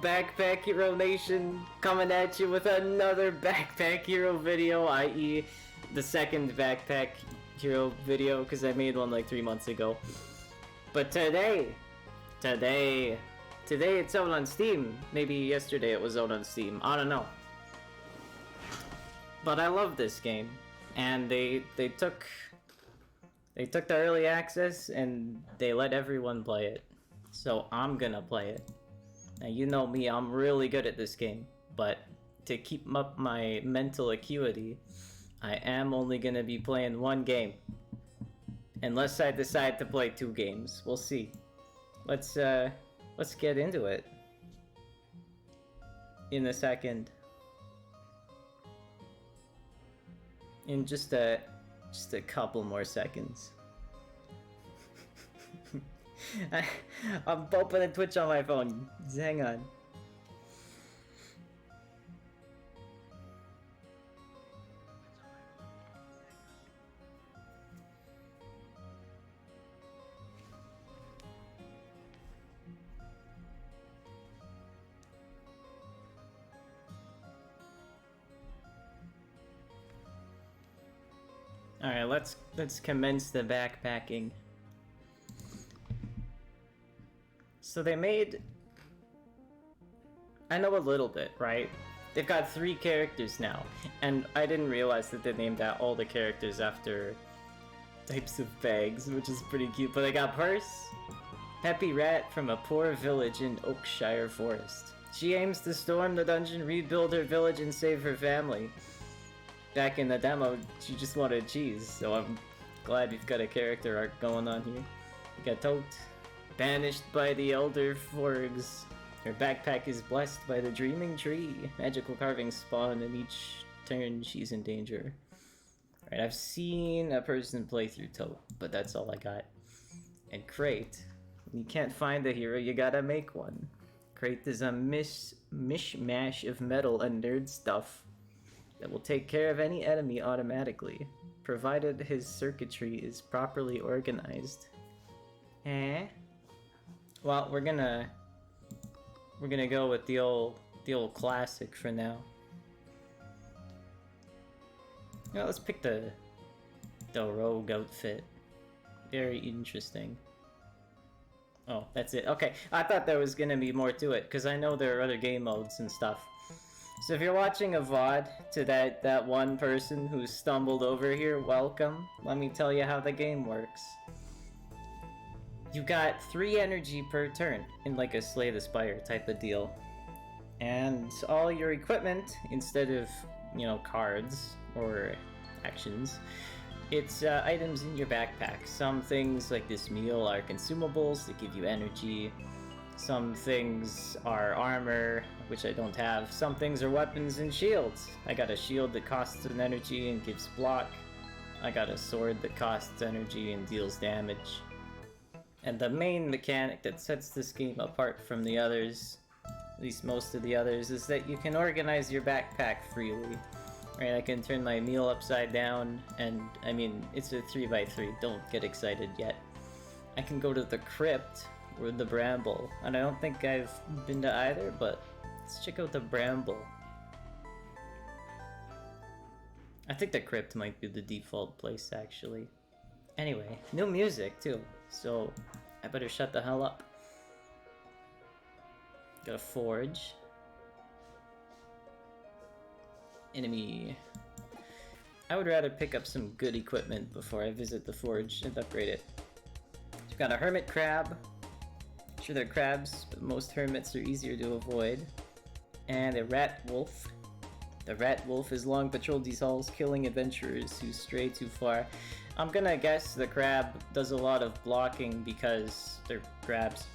Backpack Hero Nation, coming at you with another Backpack Hero video, i.e. the second Backpack Hero video, because I made one like 3 months ago. But today it's out on Steam. Maybe yesterday it was out on Steam, I don't know. But I love this game, and they took the early access and they let everyone play it. So I'm gonna play it. Now you know me, I'm really good at this game, but to keep up my mental acuity, I am only gonna be playing one game. Unless I decide to play 2 games. We'll see. Let's get into it. In a second. In just a couple more seconds. I'm opening Twitch on my phone. Just hang on. Alright, let's commence the backpacking. So they made... I know a little bit, right? They've got 3 characters now, and I didn't realize that they named out all the characters after types of bags, which is pretty cute. But they got Purse, Peppy Rat from a poor village in Oakshire Forest. She aims to storm the dungeon, rebuild her village, and save her family. Back in the demo, she just wanted cheese, so I'm glad you've got a character arc going on here. You got Tote, banished by the Elder Forgs. Her backpack is blessed by the Dreaming Tree. Magical carvings spawn, and each turn she's in danger. Alright, I've seen a person play through Tote, but that's all I got. And Crate. When you can't find a hero, you gotta make one. Crate is a mishmash of metal and nerd stuff that will take care of any enemy automatically, provided his circuitry is properly organized. Eh? Well, we're gonna go with the old classic for now. Yeah, let's pick the rogue outfit. Very interesting. Oh, that's it. Okay, I thought there was gonna be more to it, because I know there are other game modes and stuff. So if you're watching a VOD to that one person who stumbled over here, welcome. Let me tell you how the game works. You got 3 energy per turn in like a Slay the Spire type of deal. And all your equipment, instead of, you know, cards or actions, it's items in your backpack. Some things like this meal are consumables that give you energy. Some things are armor, which I don't have. Some things are weapons and shields. I got a shield that costs an energy and gives block. I got a sword that costs energy and deals damage. And the main mechanic that sets this game apart from the others, at least most of the others, is that you can organize your backpack freely. Right, I can turn my meal upside down, and I mean, it's a 3x3, don't get excited yet. I can go to the crypt, or the bramble, and I don't think I've been to either, but let's check out the bramble. I think the crypt might be the default place, actually. Anyway, new music, too, so I better shut the hell up. Got a forge. Enemy. I would rather pick up some good equipment before I visit the forge and upgrade it. We've got a hermit crab. Sure, they're crabs, but most hermits are easier to avoid. And a rat wolf. The rat wolf has long patrolled these halls, killing adventurers who stray too far. I'm gonna guess the crab does a lot of blocking because they're crabs.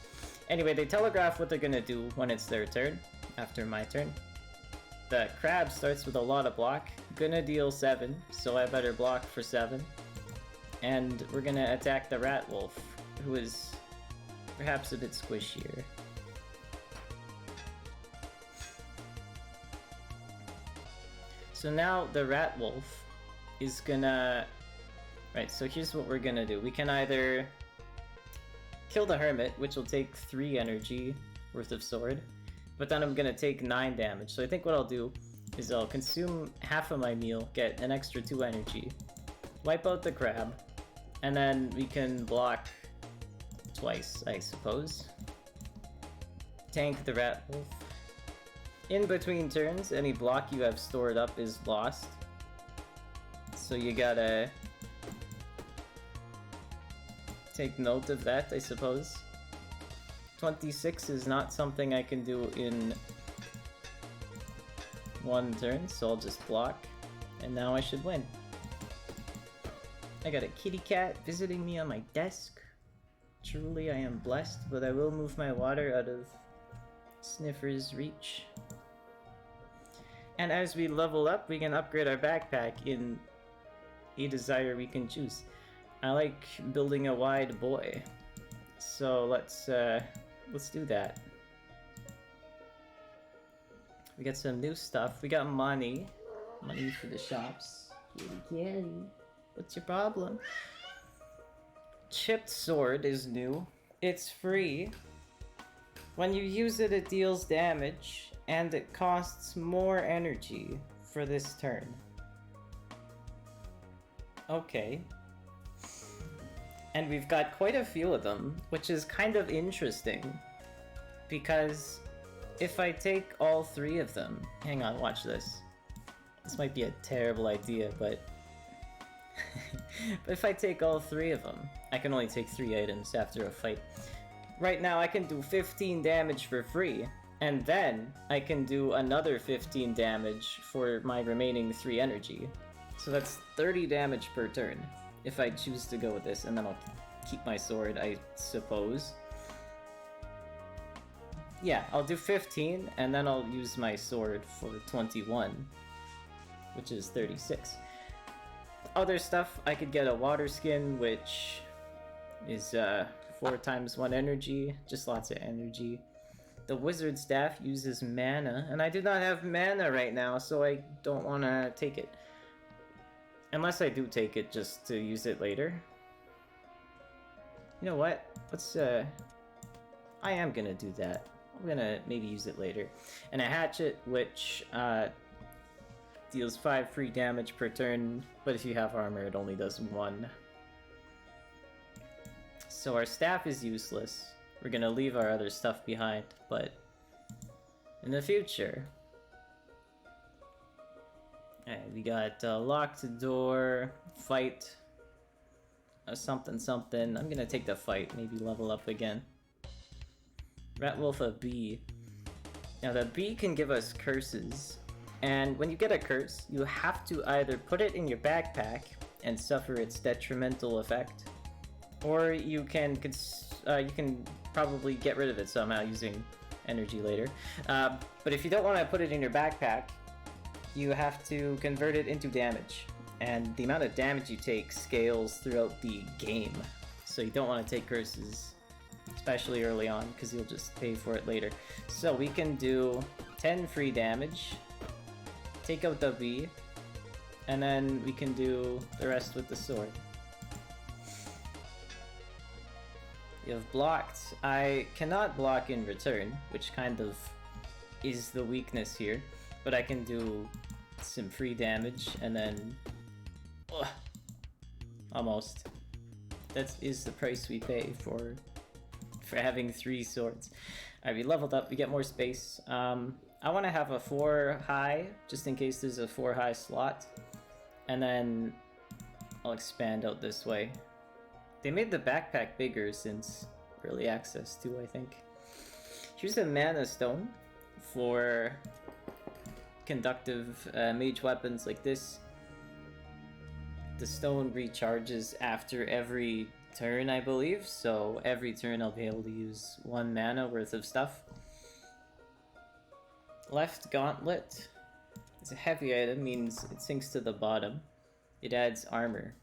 Anyway, they telegraph what they're gonna do when it's their turn, after my turn. The crab starts with a lot of block. Gonna deal 7, so I better block for 7. And we're gonna attack the rat wolf, who is perhaps a bit squishier. So now the rat wolf is gonna... Right, so here's what we're gonna do. We can either kill the hermit, which will take 3 energy worth of sword, but then I'm gonna take 9 damage. So I think what I'll do is I'll consume half of my meal, get an extra 2 energy, wipe out the crab, and then we can block twice, I suppose. Tank the rat wolf. In between turns, any block you have stored up is lost. So you gotta take note of that, I suppose. 26 is not something I can do in one turn, so I'll just block. And now I should win. I got a kitty cat visiting me on my desk. Truly, I am blessed, but I will move my water out of Sniffer's reach. And as we level up, we can upgrade our backpack in a desire we can choose. I like building a wide boy, so let's do that. We got some new stuff. We got money for the shops. Kitty, what's your problem? Chipped sword is new. It's free. When you use it, it deals damage, and it costs more energy for this turn. Okay. And we've got quite a few of them, which is kind of interesting. Because if I take all 3 of them... Hang on, watch this. This might be a terrible idea, but... but if I take all 3 of them, I can only take 3 items after a fight. Right now I can do 15 damage for free, and then I can do another 15 damage for my remaining 3 energy. So that's 30 damage per turn, if I choose to go with this, and then I'll keep my sword, I suppose. Yeah, I'll do 15, and then I'll use my sword for 21, which is 36. Other stuff, I could get a water skin, which is 4 times 1 energy, just lots of energy. The wizard staff uses mana, and I do not have mana right now, so I don't want to take it. Unless I do take it just to use it later. You know what? Let's, I am gonna do that. I'm gonna maybe use it later. And a hatchet, which, deals 5 free damage per turn, but if you have armor, it only does 1. So our staff is useless. We're gonna leave our other stuff behind, but in the future... Alright, we got locked door, fight, something something. I'm gonna take the fight, maybe level up again. Ratwolf a bee. Now the bee can give us curses, and when you get a curse, you have to either put it in your backpack and suffer its detrimental effect, or you can probably get rid of it somehow using energy later. But if you don't want to put it in your backpack, you have to convert it into damage, and the amount of damage you take scales throughout the game, so you don't want to take curses, especially early on, because you'll just pay for it later. So we can do 10 free damage, take out the bee, and then we can do the rest with the sword. You have blocked. I cannot block in return, which kind of is the weakness here, but I can do some free damage, and then... Ugh, almost. That is the price we pay for having 3 swords. Alright, we leveled up, we get more space. I want to have a 4 high, just in case there's a 4 high slot. And then I'll expand out this way. They made the backpack bigger since early access too, I think. Here's a mana stone for conductive mage weapons like this. The stone recharges after every turn, I believe, so every turn I'll be able to use 1 mana worth of stuff. Left gauntlet. It's a heavy item, means it sinks to the bottom. It adds armor.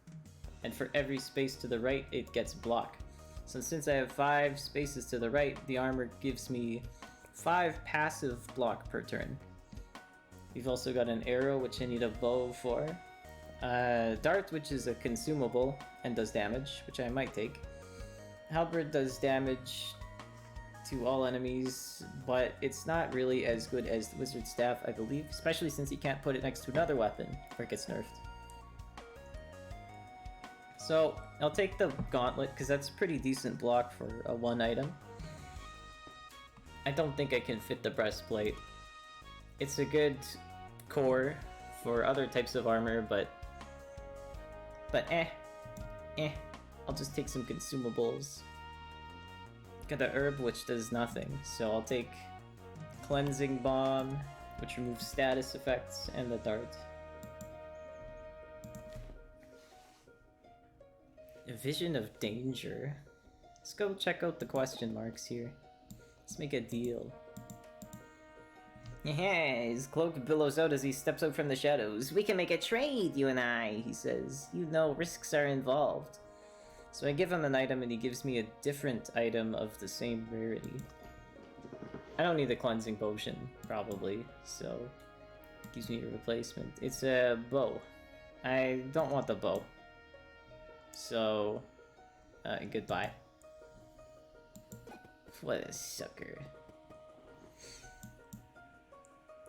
And for every space to the right, it gets block. So since I have 5 spaces to the right, the armor gives me 5 passive block per turn. We've also got an arrow, which I need a bow for. Dart, which is a consumable and does damage, which I might take. Halberd does damage to all enemies, but it's not really as good as the Wizard Staff, I believe, especially since you can't put it next to another weapon, or it gets nerfed. So, I'll take the Gauntlet, because that's a pretty decent block for a one item. I don't think I can fit the Breastplate. It's a good core for other types of armor, but I'll just take some consumables. Got the herb, which does nothing, so I'll take Cleansing Bomb, which removes status effects, and the dart. A Vision of Danger. Let's go check out the question marks here. Let's make a deal. Yeah, his cloak billows out as he steps out from the shadows. We can make a trade, you and I, he says. You know risks are involved. So I give him an item and he gives me a different item of the same rarity. I don't need the cleansing potion, probably, so gives me a replacement. It's a bow. I don't want the bow. So, goodbye. What a sucker.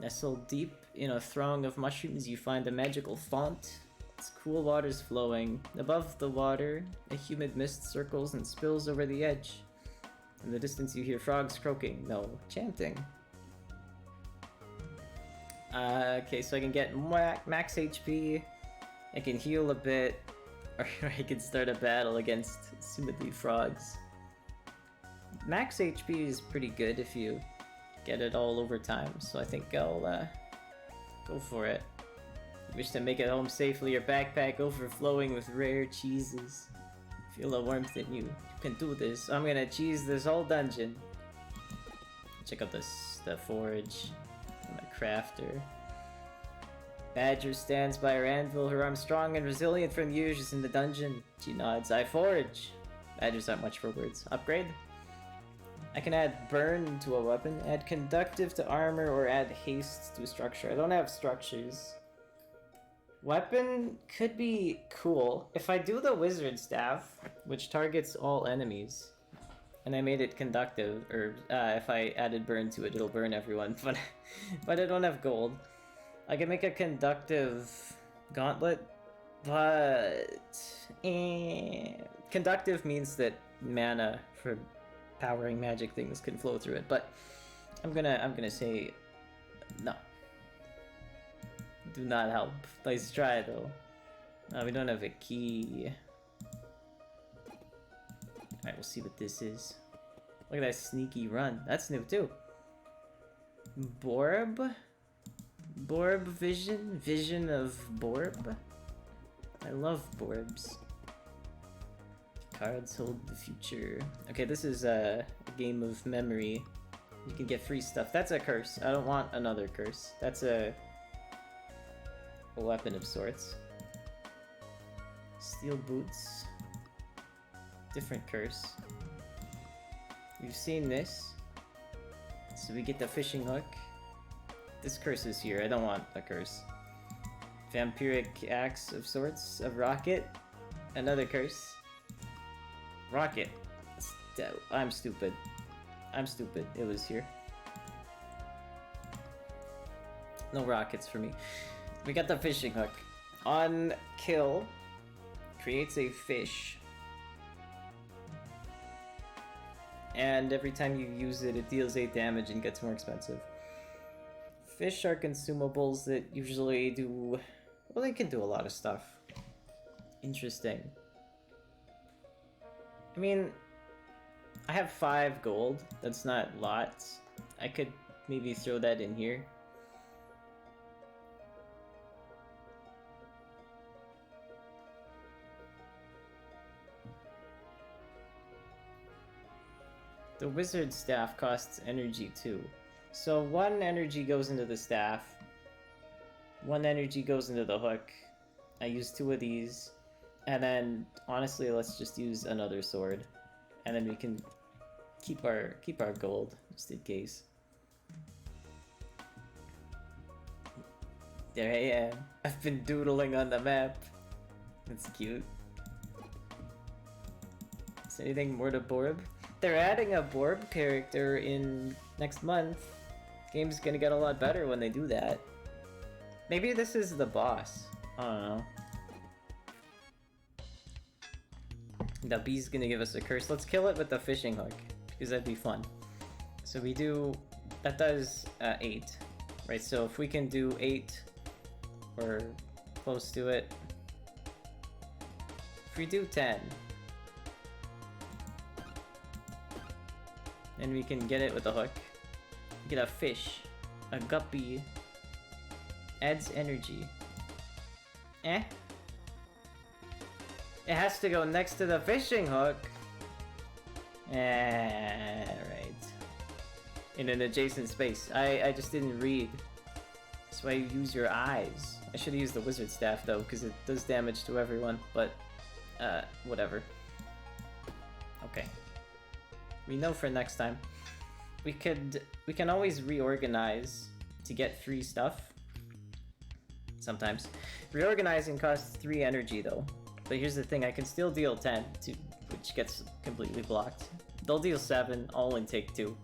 Nestled deep in a throng of mushrooms, you find a magical font. Its cool waters flowing. Above the water, a humid mist circles and spills over the edge. In the distance you hear frogs croaking. No, chanting. Okay, so I can get max HP. I can heal a bit. Or I can start a battle against assumedly frogs. Max HP is pretty good if you get it all over time, so I think I'll go for it. Wish to make it home safely, your backpack overflowing with rare cheeses. Feel the warmth in you. You can do this. I'm gonna cheese this whole dungeon. Check out the forge. I'm a crafter. Badger stands by her anvil, her arms strong and resilient from years in the dungeon. She nods. I forge. Badgers aren't much for words. Upgrade? I can add burn to a weapon, add conductive to armor, or add haste to a structure. I don't have structures. Weapon could be cool. If I do the wizard staff, which targets all enemies, and I made it conductive, or if I added burn to it, it'll burn everyone, but I don't have gold. I can make a conductive gauntlet, but conductive means that mana for powering magic things can flow through it, but I'm gonna say no. Do not help. Nice try though. We don't have a key. Alright, we'll see what this is. Look at that sneaky run. That's new too. Borb? Borb vision? Vision of Borb? I love Borbs. Cards hold the future. Okay, this is a game of memory. You can get free stuff. That's a curse. I don't want another curse. That's a weapon of sorts. Steel boots. Different curse. We've seen this. So we get the fishing hook. This curse is here. I don't want a curse. Vampiric axe of sorts. A rocket. Another curse. Rocket. I'm stupid. I'm stupid. It was here. No rockets for me. We got the fishing hook. On kill, creates a fish. And every time you use it, it deals 8 damage and gets more expensive. Fish are consumables that usually do... well, they can do a lot of stuff. Interesting. I mean, I have 5 gold. That's not lots. I could maybe throw that in here. The wizard staff costs energy too. So 1 energy goes into the staff. 1 energy goes into the hook. I use 2 of these. And then, honestly, let's just use another sword. And then we can keep our gold, just in case. There I am. I've been doodling on the map. That's cute. Is there anything more to Borb? they're adding a Borb character in next month. Game's gonna get a lot better when they do that. Maybe this is the boss. I don't know. The bee's gonna give us a curse. Let's kill it with the fishing hook, because that'd be fun. So we do... that does 8. Right, so if we can do 8, or close to it. If we do 10, then we can get it with the hook. Get a fish, a guppy, adds energy. Eh? It has to go next to the fishing hook. Right. In an adjacent space. I just didn't read. That's why you use your eyes. I should have used the wizard staff though, because it does damage to everyone, but whatever. Okay. We know for next time. We can always reorganize to get free stuff. Sometimes. Reorganizing costs 3 energy though. But here's the thing, I can still deal 10, which gets completely blocked. They'll deal 7, I'll only take 2.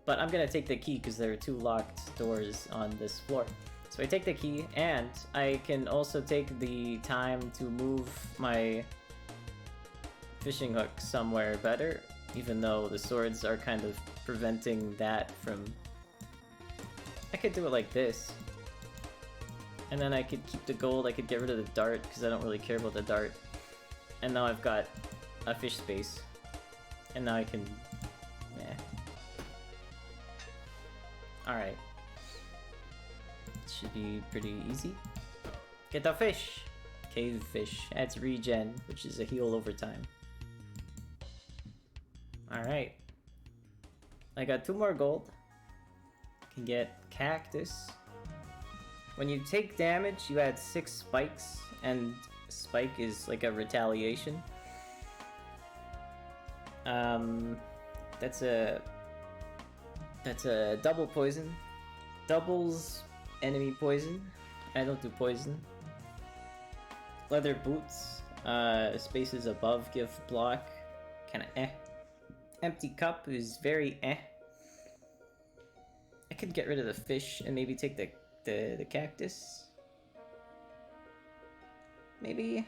But I'm gonna take the key because there are 2 locked doors on this floor. So I take the key, and I can also take the time to move my fishing hook somewhere better, even though the swords are kind of preventing that from... I could do it like this. And then I could keep the gold, I could get rid of the dart, because I don't really care about the dart. And now I've got a fish space. And now I can... Alright. Should be pretty easy. Get the fish! Cave fish. Adds regen, which is a heal over time. Alright. I got 2 more gold. Can get cactus. When you take damage, you add 6 spikes, and spike is like a retaliation. That's a double poison. Doubles enemy poison. I don't do poison. Leather boots. Spaces above give block. Kinda eh. Empty cup is very eh. I could get rid of the fish and maybe take the cactus. Maybe.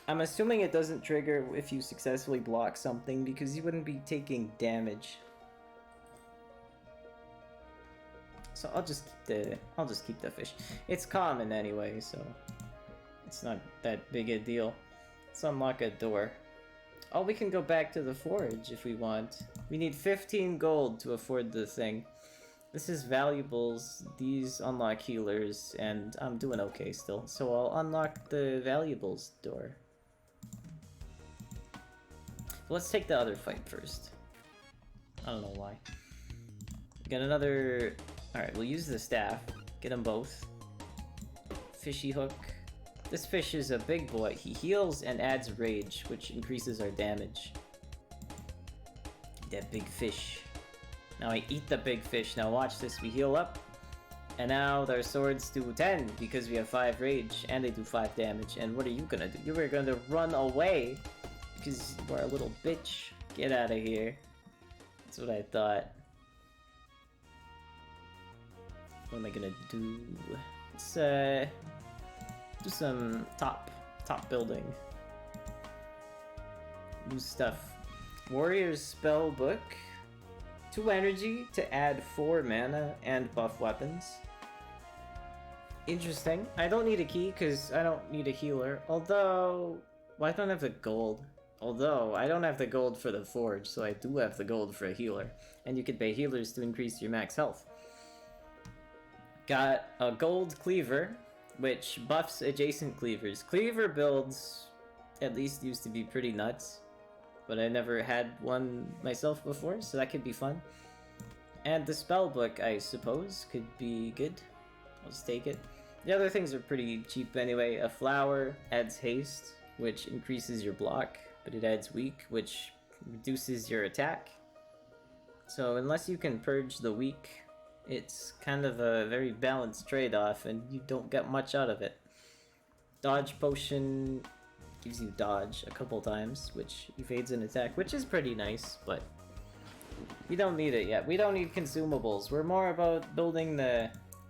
I'm assuming it doesn't trigger if you successfully block something because you wouldn't be taking damage. So I'll just keep the fish. It's common anyway, so it's not that big a deal. Let's unlock a door. Oh, we can go back to the forge if we want. We need 15 gold to afford the thing. This is valuables, these unlock healers, and I'm doing okay still. So I'll unlock the valuables door. Let's take the other fight first. I don't know why. Get another... Alright, we'll use the staff. Get them both. Fishy hook. This fish is a big boy. He heals and adds rage, which increases our damage. That big fish. Now I eat the big fish. Now watch this. We heal up. And now their swords do 10 because we have 5 rage. And they do 5 damage. And what are you gonna do? You were gonna run away. Because you are a little bitch. Get out of here. That's what I thought. What am I gonna do? Let's do some top building. New stuff. Warrior's spell book. 2 energy to add 4 mana and buff weapons. Interesting. I don't need a key because I don't need a healer. Although, well, I don't have the gold. Although, I don't have the gold for the forge, so I do have the gold for a healer. And you can pay healers to increase your max health. Got a gold cleaver, which buffs adjacent cleavers. Cleaver builds at least used to be pretty nuts, but I never had one myself before, so that could be fun. And the spell book, I suppose, could be good. I'll just take it. The other things are pretty cheap anyway. A flower adds haste, which increases your block, but it adds weak, which reduces your attack. So unless you can purge the weak, it's kind of a very balanced trade-off, and you don't get much out of it. Dodge potion Gives you dodge a couple times, which evades an attack, which is pretty nice, but we don't need it yet. We don't need consumables. We're more about building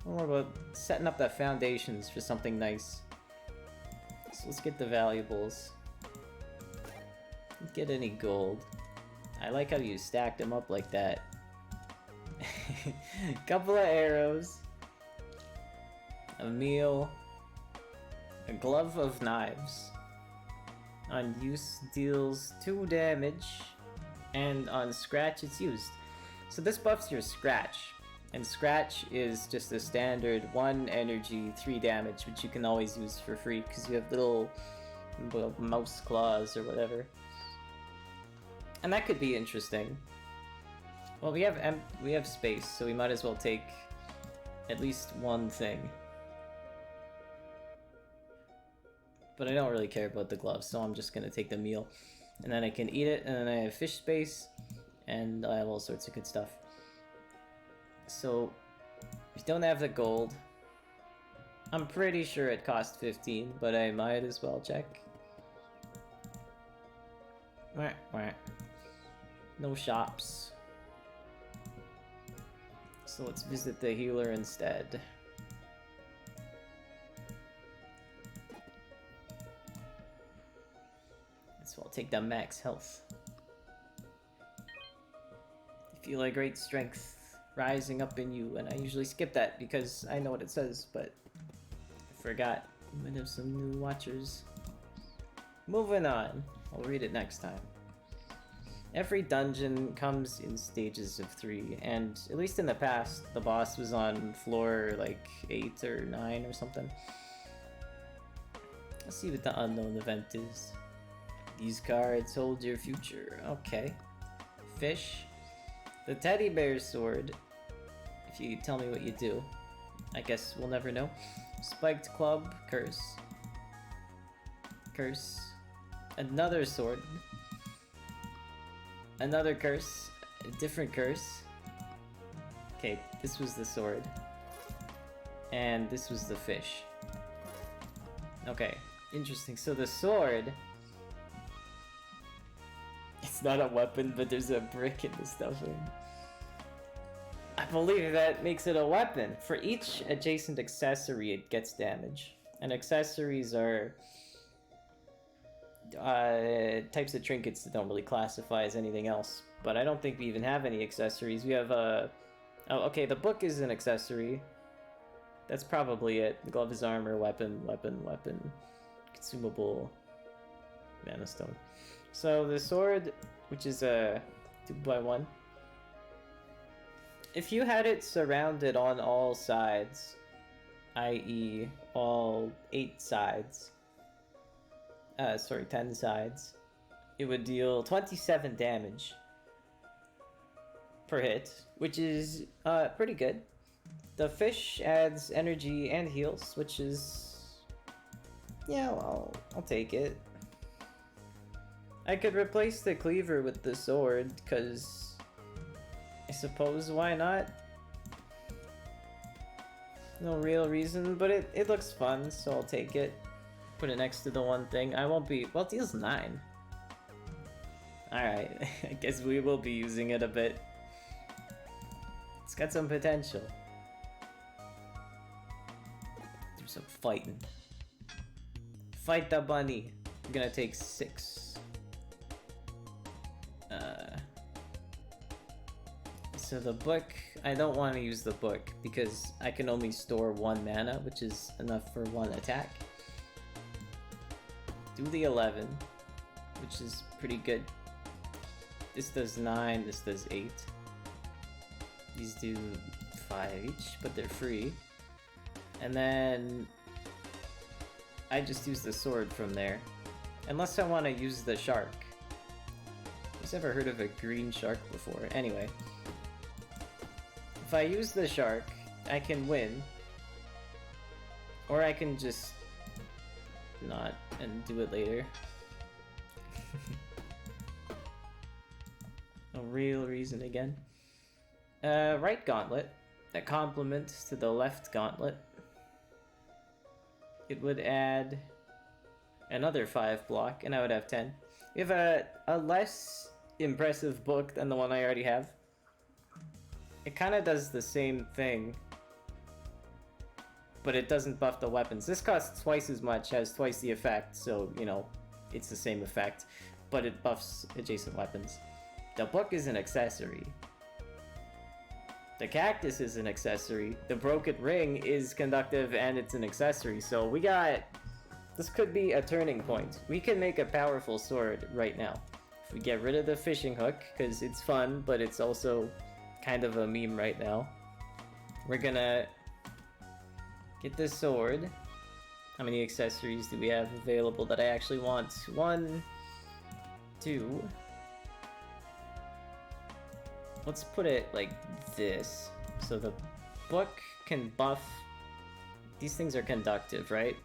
more about setting up the foundations for something nice. So let's get the valuables. Don't get any gold. I like how you stacked them up like that. Couple of arrows. A meal. A glove of knives. On use deals 2 damage. And on scratch it's used. So this buffs your scratch. And scratch is just a standard 1 energy, 3 damage, which you can always use for free because you have little mouse claws or whatever. And that could be interesting. Well, we have space, so we might as well take at least one thing. But I don't really care about the gloves, so I'm just gonna take the meal. And then I can eat it, and then I have fish space, and I have all sorts of good stuff. So, we don't have the gold. I'm pretty sure it cost 15, but I might as well check. No shops. So let's visit the healer instead. So I'll take the max health. You feel a great strength rising up in you, and I usually skip that because I know what it says, but I forgot. We might have some new watchers. Moving on. I'll read it next time. Every dungeon comes in stages of 3, and at least in the past, the boss was on floor like 8 or 9 or something. Let's see what the unknown event is. These cards hold your future. Okay. Fish. The teddy bear sword. If you tell me what you do. I guess we'll never know. Spiked club. Curse. Curse. Another sword. Another curse. A different curse. Okay, this was the sword. And this was the fish. Okay, interesting. So the sword... It's not a weapon, but there's a brick in the stuffing. I believe that makes it a weapon. For each adjacent accessory, it gets damage. And accessories are... types of trinkets that don't really classify as anything else. But I don't think we even have any accessories. We have a... Oh, okay, the book is an accessory. That's probably it. The glove is armor, weapon, consumable, mana stone. So the sword, which is a 2x1. If you had it surrounded on all sides, i.e. all 8 sides, 10 sides, it would deal 27 damage per hit, which is pretty good. The fish adds energy and heals, which is... yeah, I'll take it. I could replace the cleaver with the sword, because I suppose why not? No real reason, but it looks fun, so I'll take it. Put it next to the one thing. I won't be... well, it deals 9. Alright, I guess we will be using it a bit. It's got some potential. Do some fighting. Fight the bunny. I'm gonna take 6. So the book, I don't want to use the book because I can only store 1 mana, which is enough for 1 attack. Do the 11, which is pretty good. This does 9, this does 8. These do 5 each, but they're free. And then I just use the sword from there. Unless I want to use the shark. Who's ever heard of a green shark before? Anyway. If I use the shark, I can win. Or I can just not and do it later. No real reason again. Right gauntlet. That complements to the left gauntlet. It would add another 5 block, and I would have 10. We have a less impressive book than the one I already have. It kind of does the same thing, but it doesn't buff the weapons. This costs twice as much, has twice the effect, so, you know, it's the same effect, but it buffs adjacent weapons. The book is an accessory. The cactus is an accessory. The broken ring is conductive and it's an accessory, so we got... This could be a turning point. We can make a powerful sword right now. If we get rid of the fishing hook, because it's fun, but it's also kind of a meme right now. We're gonna get this sword. How many accessories do we have available that I actually want? 1, 2. Let's put it like this. So the book can buff... These things are conductive, right?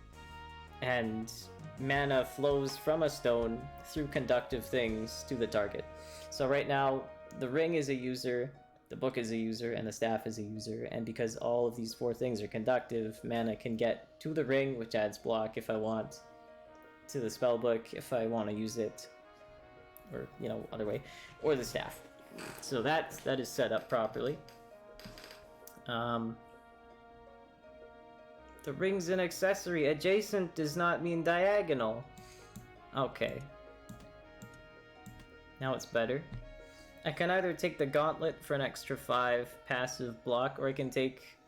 And mana flows from a stone through conductive things to the target. So right now, the ring is a user, the book is a user, and the staff is a user. And because all of these 4 things are conductive, mana can get to the ring, which adds block if I want, to the spellbook if I want to use it, or, you know, other way, or the staff. So that is set up properly. The ring's an accessory. Adjacent does not mean diagonal. Okay. Now it's better. I can either take the gauntlet for an extra 5 passive block, or I can take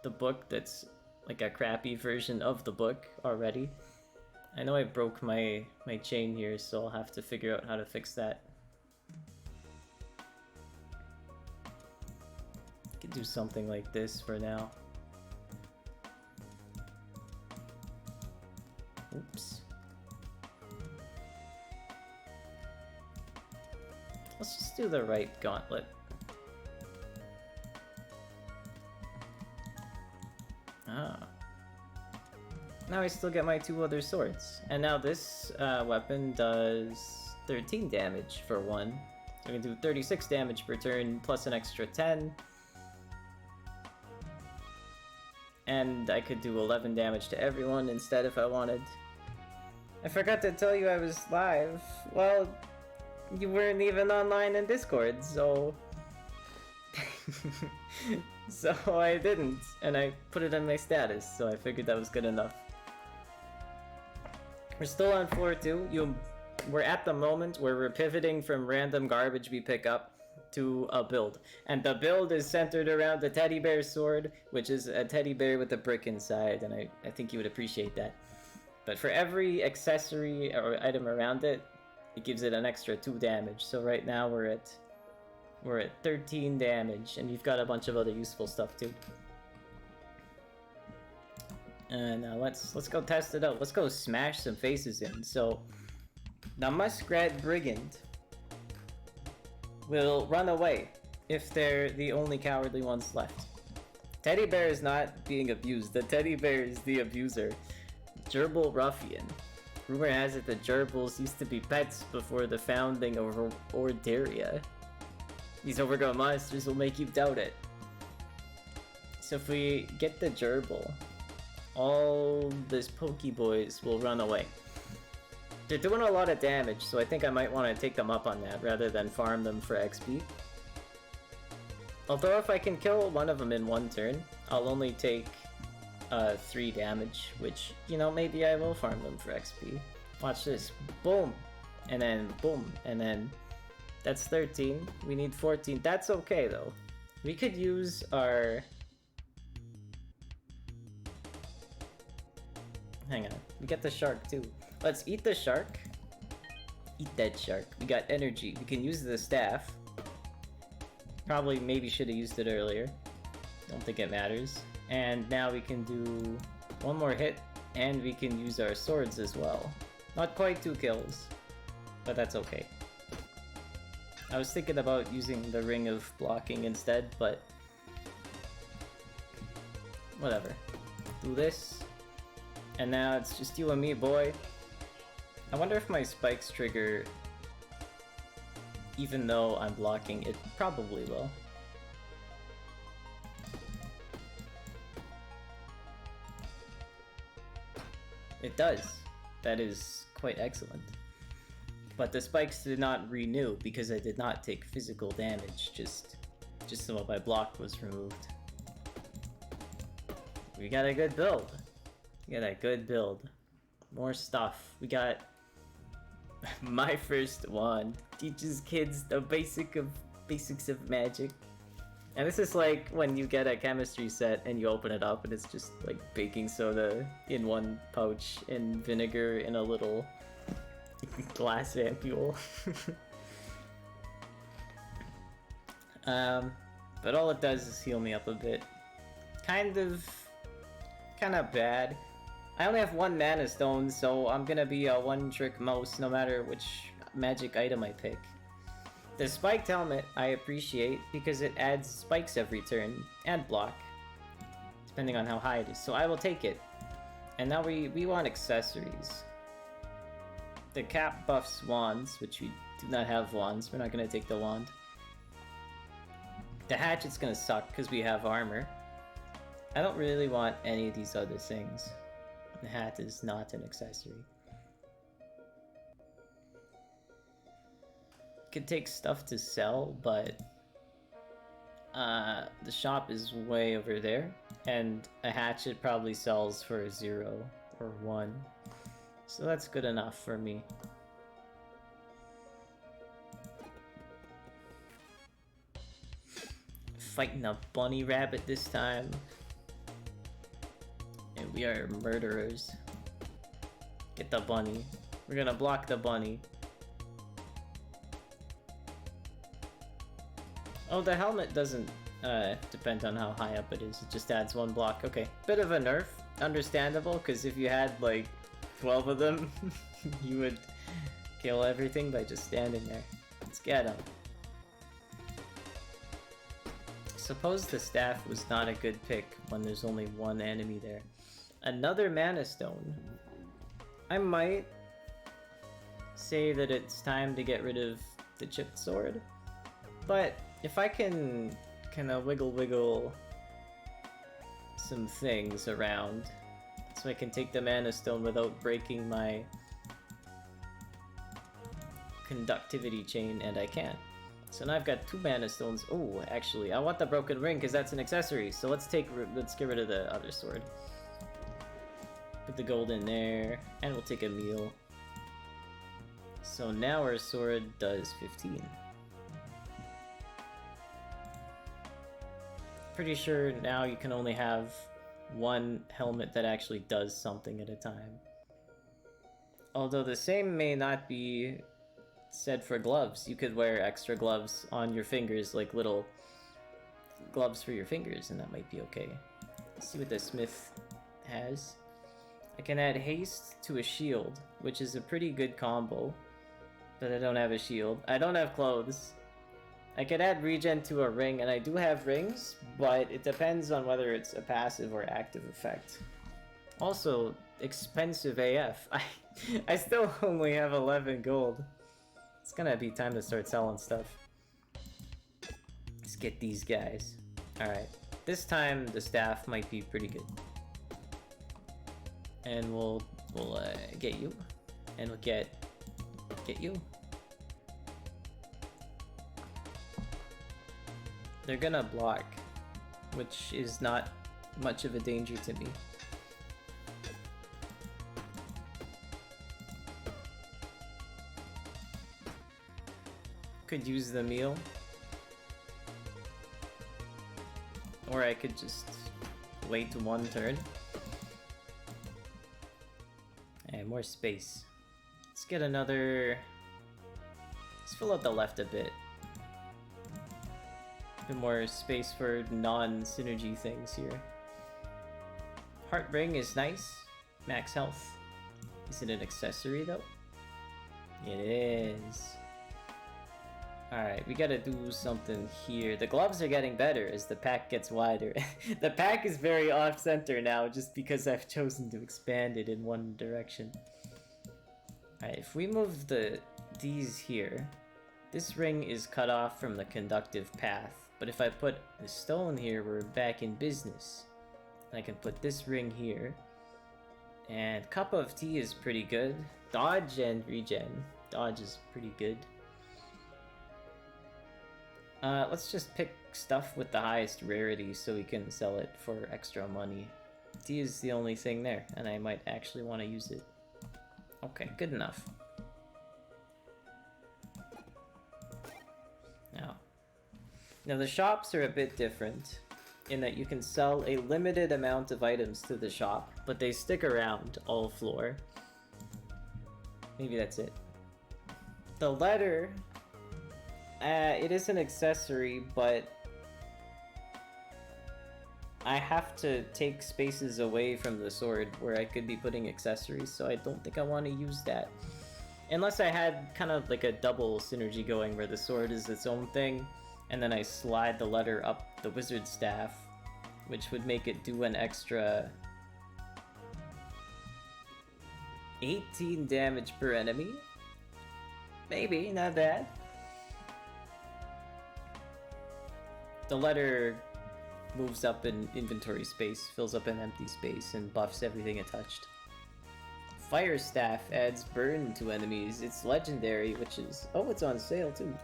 the book that's like a crappy version of the book already. I know I broke my chain here, so I'll have to figure out how to fix that. I could do something like this for now. Oops. Let's just do the right gauntlet. Ah. Now I still get my 2 other swords. And now this weapon does 13 damage for 1. So I can do 36 damage per turn, plus an extra 10. And I could do 11 damage to everyone instead if I wanted. I forgot to tell you I was live. Well, you weren't even online in Discord, so... so I didn't, and I put it on my status, so I figured that was good enough. We're still on floor 2. We're at the moment where we're pivoting from random garbage we pick up to a build. And the build is centered around the teddy bear sword, which is a teddy bear with a brick inside, and I think you would appreciate that. But for every accessory or item around it, it gives it an extra 2 damage. So right now we're at 13 damage, and we've got a bunch of other useful stuff too. And now let's go test it out. Let's go smash some faces in. So the muskrat brigand will run away if they're the only cowardly ones left. Teddy bear is not being abused. The teddy bear is the abuser. Gerbil ruffian. Rumor has it that gerbils used to be pets before the founding of Orderia. These overgrown monsters will make you doubt it. So if we get the gerbil, all these pokeboys will run away. They're doing a lot of damage, so I think I might want to take them up on that rather than farm them for XP. Although if I can kill one of them in 1 turn, I'll only take 3 damage, which, you know, maybe I will farm them for XP. Watch this. Boom! And then boom, and then that's 13. We need 14. That's okay, though. We could use our... Hang on. We get the shark, too. Let's eat the shark. Eat that shark. We got energy. We can use the staff. Probably maybe should have used it earlier. Don't think it matters. And now we can do 1 more hit, and we can use our swords as well. Not quite 2 kills, but that's okay. I was thinking about using the ring of blocking instead, but whatever. Do this, and now it's just you and me, boy. I wonder if my spikes trigger even though I'm blocking. It probably will. It does. That is quite excellent. But the spikes did not renew because I did not take physical damage, just some of my block was removed. We got a good build. We got a good build. More stuff. We got my first wand. Teaches kids the basics of magic. And this is like when you get a chemistry set and you open it up and it's just like baking soda in one pouch and vinegar in a little glass ampule. But all it does is heal me up a bit. Kind of bad. I only have one mana stone, so I'm gonna be a one-trick mouse no matter which magic item I pick. The spiked helmet I appreciate because it adds spikes every turn and block, depending on how high it is, so I will take it. And now we want accessories. The cap buffs wands, which we do not have wands. We're not gonna take the wand. The hatchet's gonna suck because we have armor. I don't really want any of these other things. The hat is not an accessory. Could take stuff to sell, but the shop is way over there, and a hatchet probably sells for 0 or 1. So that's good enough for me. Fighting a bunny rabbit this time. And we are murderers. Get the bunny. We're gonna block the bunny. Oh, the helmet doesn't depend on how high up it is. It just adds 1 block. Okay, bit of a nerf. Understandable, because if you had like 12 of them, you would kill everything by just standing there. Let's get him. Suppose the staff was not a good pick when there's only 1 enemy there. Another mana stone. I might say that it's time to get rid of the chipped sword, but if I can kind of wiggle some things around so I can take the mana stone without breaking my conductivity chain, and I can. So now I've got 2 mana stones. Oh, actually, I want the broken ring because that's an accessory. So let's get rid of the other sword. Put the gold in there, and we'll take a meal. So now our sword does 15. Pretty sure now you can only have 1 helmet that actually does something at a time. Although the same may not be said for gloves. You could wear extra gloves on your fingers, like little gloves for your fingers, and that might be okay. Let's see what the smith has. I can add haste to a shield, which is a pretty good combo, but I don't have a shield. I don't have clothes. I could add regen to a ring, and I do have rings, but it depends on whether it's a passive or active effect. Also, expensive AF. I still only have 11 gold. It's gonna be time to start selling stuff. Let's get these guys. Alright, this time the staff might be pretty good. And we'll get you. And we'll get you. They're gonna block, which is not much of a danger to me. Could use the meal. Or I could just wait 1 turn. And more space. Let's get another... Let's fill out the left a bit. A bit more space for non-synergy things here. Heart ring is nice. Max health. Is it an accessory though? It is. Alright, we gotta do something here. The gloves are getting better as the pack gets wider. The pack is very off-center now just because I've chosen to expand it in one direction. Alright, if we move these here, this ring is cut off from the conductive path. But if I put the stone here, we're back in business. And I can put this ring here. And cup of tea is pretty good. Dodge and regen. Dodge is pretty good. Let's just pick stuff with the highest rarity so we can sell it for extra money. Tea is the only thing there, and I might actually want to use it. Okay, good enough. Now the shops are a bit different in that you can sell a limited amount of items to the shop, but they stick around all floor. Maybe that's it. The letter, it is an accessory, but I have to take spaces away from the sword where I could be putting accessories, so I don't think I want to use that. Unless I had kind of like a double synergy going where the sword is its own thing, and then I slide the letter up the wizard staff, which would make it do an extra 18 damage per enemy. Maybe, not bad. The letter moves up in inventory space, fills up an empty space, and buffs everything it touched. Fire Staff adds burn to enemies. It's legendary, which is... oh, it's on sale too.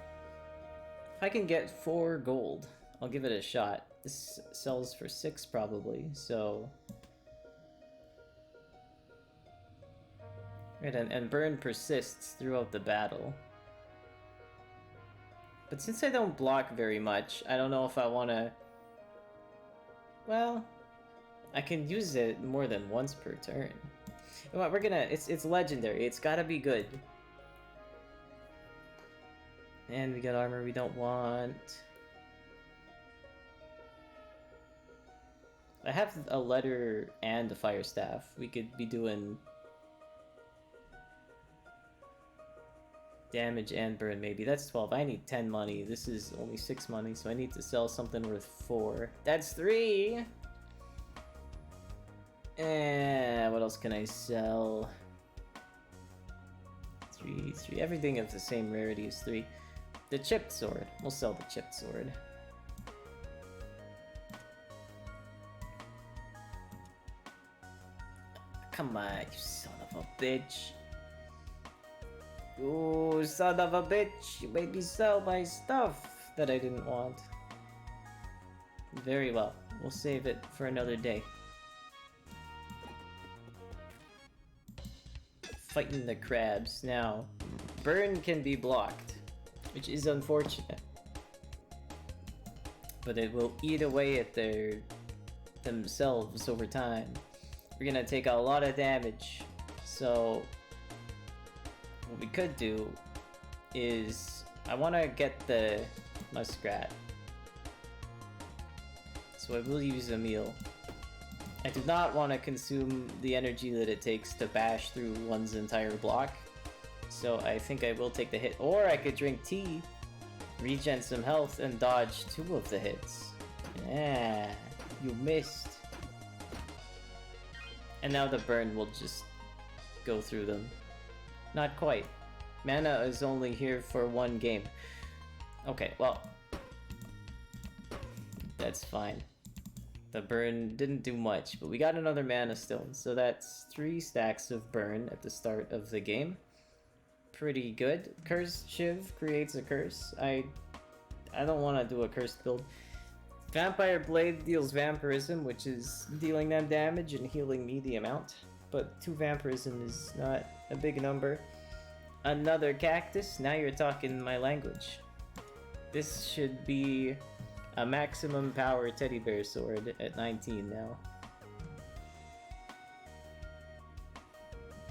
If I can get 4 gold, I'll give it a shot. This sells for 6 probably, so... right, and burn persists throughout the battle. But since I don't block very much, I don't know if I want to... well, I can use it more than once per turn. You know what, we're gonna... it's legendary. It's gotta be good. And we got armor we don't want. I have a letter and a fire staff. We could be doing damage and burn maybe. That's 12. I need 10 money. This is only 6 money, so I need to sell something worth 4. That's 3! And what else can I sell? 3. Everything of the same rarity is 3. The chipped sword. We'll sell the chipped sword. Come on, you son of a bitch. You son of a bitch. You made me sell my stuff that I didn't want. Very well. We'll save it for another day. Fighting the crabs. Now, burn can be blocked, which is unfortunate. But it will eat away at themselves over time. We're gonna take a lot of damage. So, what we could do is... I want to get the muskrat. So I will use a meal. I do not want to consume the energy that it takes to bash through one's entire block. So I think I will take the hit. Or I could drink tea, regen some health, and dodge 2 of the hits. Yeah, you missed. And now the burn will just go through them. Not quite. Mana is only here for 1 game. Okay, well. That's fine. The burn didn't do much, but we got another mana stone, so that's 3 stacks of burn at the start of the game. Pretty good. Curse Shiv creates a curse. I don't want to do a cursed build. Vampire Blade deals vampirism, which is dealing them damage and healing me the amount. But 2 vampirism is not a big number. Another cactus. Now you're talking my language. This should be a maximum power teddy bear sword at 19 now.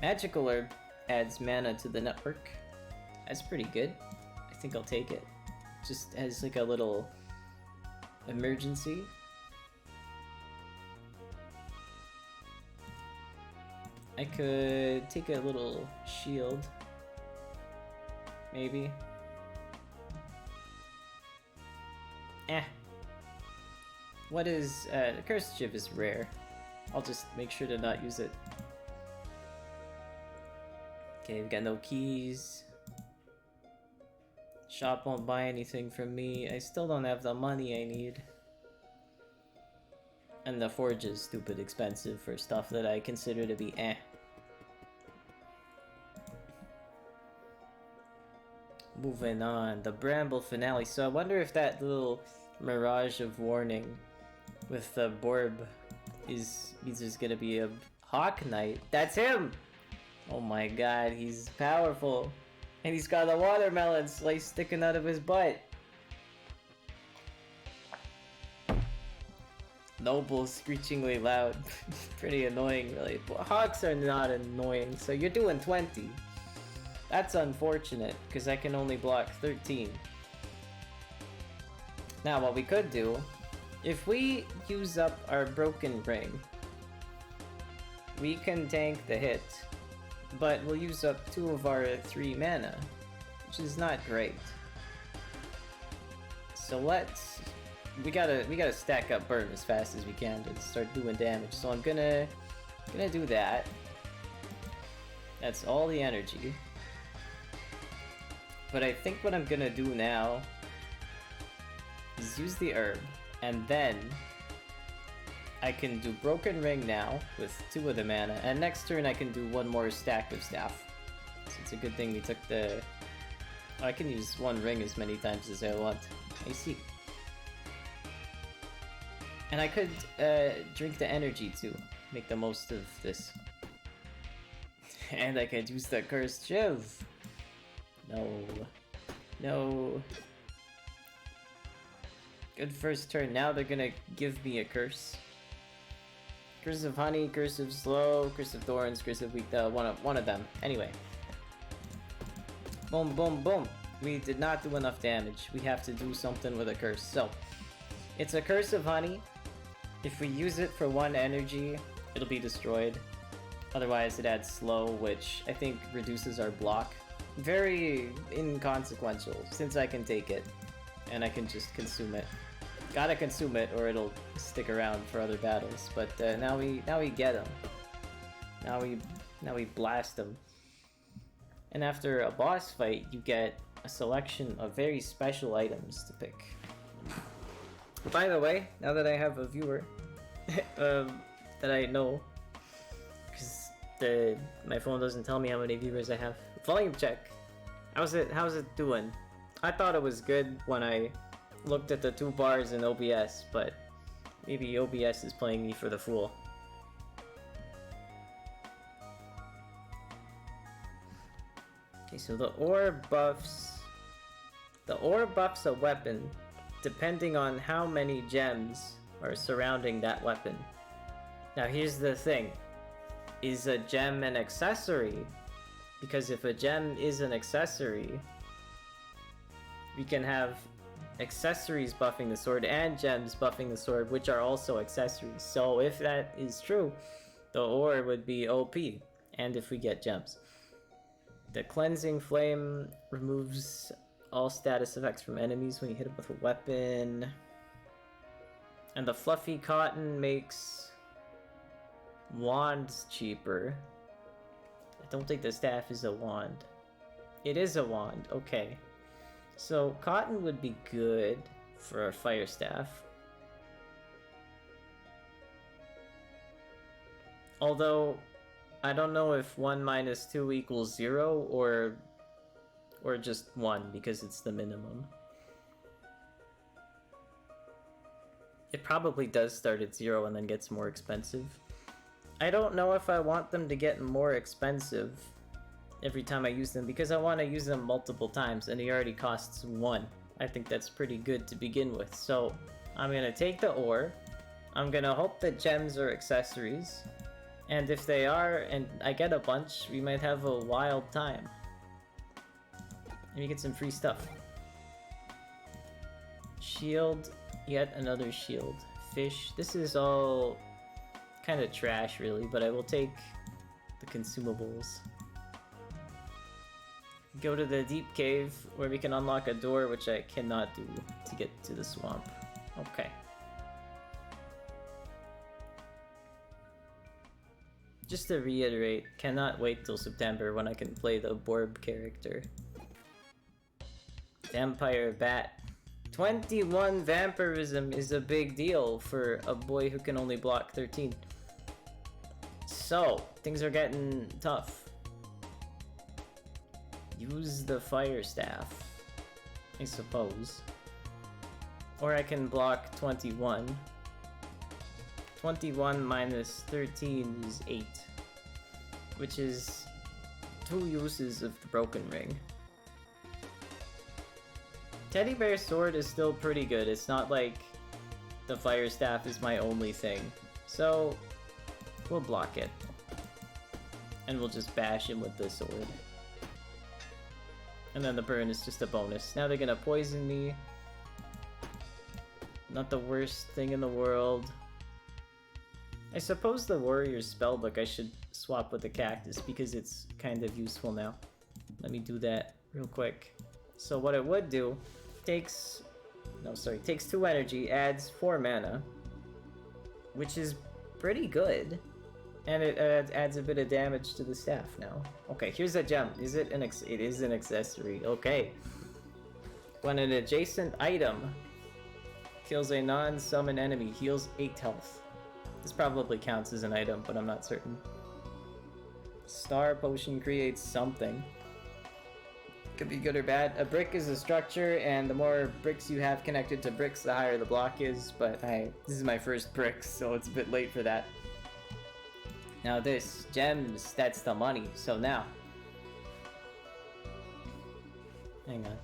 Magical Herb adds mana to the network. That's pretty good. I think I'll take it. Just as like a little emergency. I could take a little shield. Maybe. What is... the Cursed Shiv is rare. I'll just make sure to not use it. Okay, we got no keys. Shop won't buy anything from me. I still don't have the money I need. And the forge is stupid expensive for stuff that I consider to be eh. Moving on, the Bramble finale. So I wonder if that little mirage of warning with the Borb means there's gonna be a Hawk Knight. That's him! Oh my god, he's powerful. And he's got a watermelon slice sticking out of his butt. Noble, screechingly loud. Pretty annoying, really. But Hawks are not annoying, so you're doing 20. That's unfortunate, because I can only block 13. Now, what we could do, if we use up our Broken Ring, we can tank the hit, but we'll use up 2 of our 3 mana, which is not great. So we gotta stack up burn as fast as we can to start doing damage. So I'm gonna do that. That's all the energy. But I think what I'm gonna do now is use the herb, and then I can do Broken Ring now with 2 of the mana, and next turn I can do 1 more stack of staff. So it's a good thing we took the... Oh, I can use 1 ring as many times as I want. I see. And I could drink the energy too, make the most of this. And I could use the Cursed Shiv. No. Good first turn. Now they're gonna give me a curse. Curse of Honey, Curse of Slow, Curse of Thorns, Curse of Weak. One of them. Anyway. Boom, boom, boom. We did not do enough damage. We have to do something with a curse. So, it's a Curse of Honey. If we use it for 1 energy, it'll be destroyed. Otherwise, it adds Slow, which I think reduces our block. Very inconsequential, since I can take it. And I can just consume it. Gotta consume it, or it'll stick around for other battles. But now we get him. Now we blast him. And after a boss fight, you get a selection of very special items to pick. By the way, now that I have a viewer that I know, because my phone doesn't tell me how many viewers I have. Volume check. How's it doing? I thought it was good when I looked at the 2 bars in OBS, but maybe OBS is playing me for the fool. Okay, so the ore buffs a weapon depending on how many gems are surrounding that weapon. Now here's the thing. Is a gem an accessory? Because if a gem is an accessory, we can have accessories buffing the sword and gems buffing the sword, which are also accessories. So if that is true, the ore would be OP, and if we get gems. The Cleansing Flame removes all status effects from enemies when you hit them with a weapon. And the Fluffy Cotton makes wands cheaper. I don't think the staff is a wand. It is a wand, okay. So cotton would be good for a fire staff. Although, I don't know if 1 minus 2 equals 0 or just 1 because it's the minimum. It probably does start at 0 and then gets more expensive. I don't know if I want them to get more expensive every time I use them because I want to use them multiple times and he already costs 1. I think that's pretty good to begin with. So I'm gonna take the ore. I'm gonna hope that gems are accessories. And if they are, and I get a bunch, we might have a wild time. And we get some free stuff. Shield, yet another shield. Fish, this is all kind of trash really, but I will take the consumables. Go to the deep cave where we can unlock a door, which I cannot do to get to the swamp. Okay. Just to reiterate, cannot wait till September when I can play the Borb character. Vampire Bat 21 vampirism is a big deal for a boy who can only block 13. So, things are getting tough. Use the fire staff, I suppose. Or I can block 21. 21 minus 13 is 8. Which is 2 uses of the broken ring. Teddy Bear Sword is still pretty good. It's not like the fire staff is my only thing. So, we'll block it. And we'll just bash him with the sword. And then the burn is just a bonus. Now they're gonna poison me. Not the worst thing in the world. I suppose the warrior's spellbook I should swap with the cactus because it's kind of useful now. Let me do that real quick. So what it would do, takes 2 energy, adds 4 mana, which is pretty good. And it adds a bit of damage to the staff now. Okay, here's a gem. Is it an it is an accessory. Okay. When an adjacent item kills a non-summon enemy, heals 8 health. This probably counts as an item, but I'm not certain. Star Potion creates something. Could be good or bad. A brick is a structure, and the more bricks you have connected to bricks, the higher the block is, but this is my first brick, so it's a bit late for that. Now this, gems, that's the money. So now. Hang on.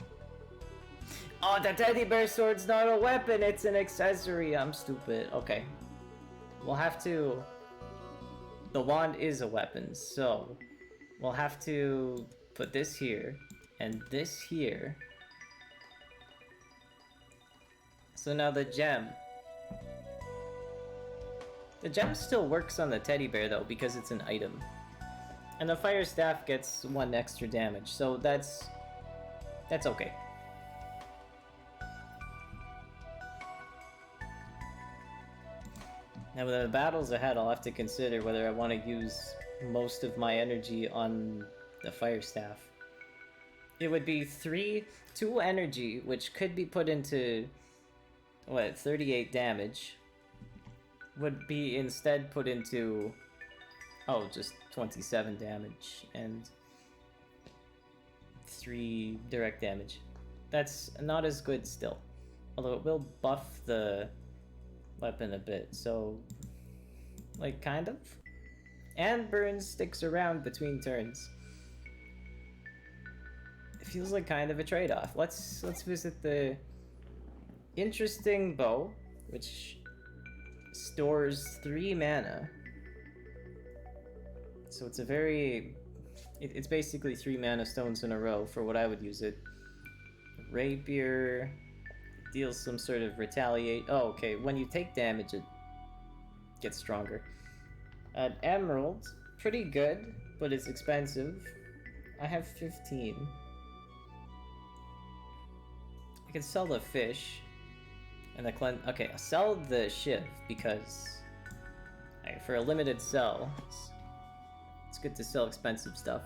Oh, the teddy bear sword's not a weapon, it's an accessory. I'm stupid. Okay. We'll have to... The wand is a weapon, so... We'll have to put this here, and this here. So now the gem. The gem still works on the teddy bear though, because it's an item. And the fire staff gets 1 extra damage, so that's okay. Now with the battles ahead, I'll have to consider whether I want to use most of my energy on the fire staff. It would be 2 energy, which could be put into, what, 38 damage. Would be instead put into, oh, just 27 damage and 3 direct damage. That's not as good still. Although it will buff the weapon a bit, so, like, kind of. And burn sticks around between turns. It feels like kind of a trade-off. Let's visit the interesting bow, which stores 3 mana. So it's a very... It's basically 3 mana stones in a row for what I would use it. Rapier deals some sort of retaliate. Oh, okay. When you take damage, it gets stronger. An emerald, pretty good, but it's expensive. I have 15. I can sell the fish. And the okay, I'll sell the shiv because for a limited sell, it's good to sell expensive stuff.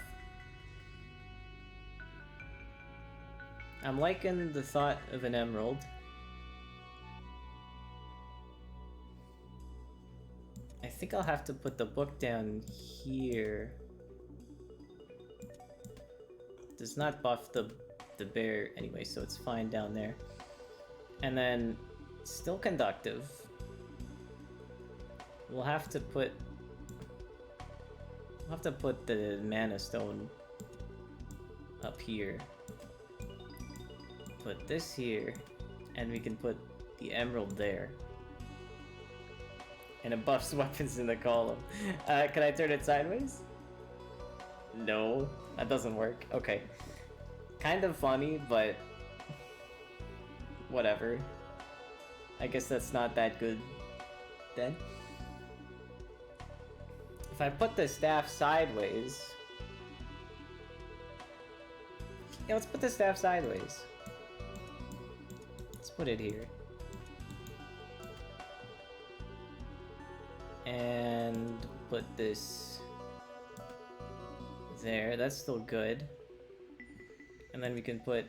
I'm liking the thought of an emerald. I think I'll have to put the book down here. Does not buff the bear anyway, so it's fine down there. And then still conductive. We'll have to put the mana stone up here. Put this here, and we can put the emerald there. And it buffs weapons in the column. Can I turn it sideways? No, that doesn't work. Okay. Kind of funny, but whatever. I guess that's not that good then. If I put the staff sideways... Yeah, let's put the staff sideways. Let's put it here. And put this there. That's still good. And then we can put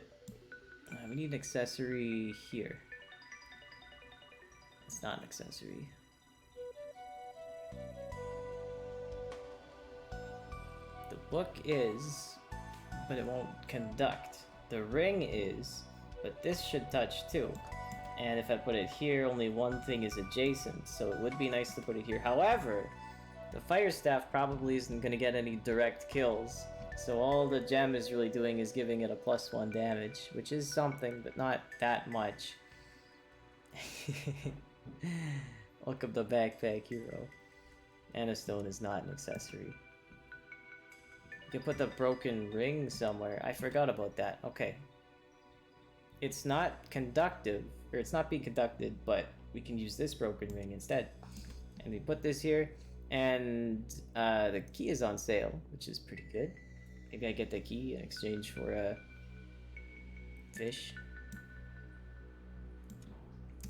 We need an accessory here. It's not an accessory. The book is, but it won't conduct. The ring is, but this should touch too. And if I put it here, only one thing is adjacent, so it would be nice to put it here. However, the fire staff probably isn't going to get any direct kills, so all the gem is really doing is giving it a +1 damage, which is something, but not that much. Welcome to Backpack Hero. Anastone is not an accessory. You can put the broken ring somewhere. I forgot about that. Okay. It's not conductive, or it's not being conducted, but we can use this broken ring instead. And we put this here, and the key is on sale, which is pretty good. Maybe I get the key in exchange for a fish.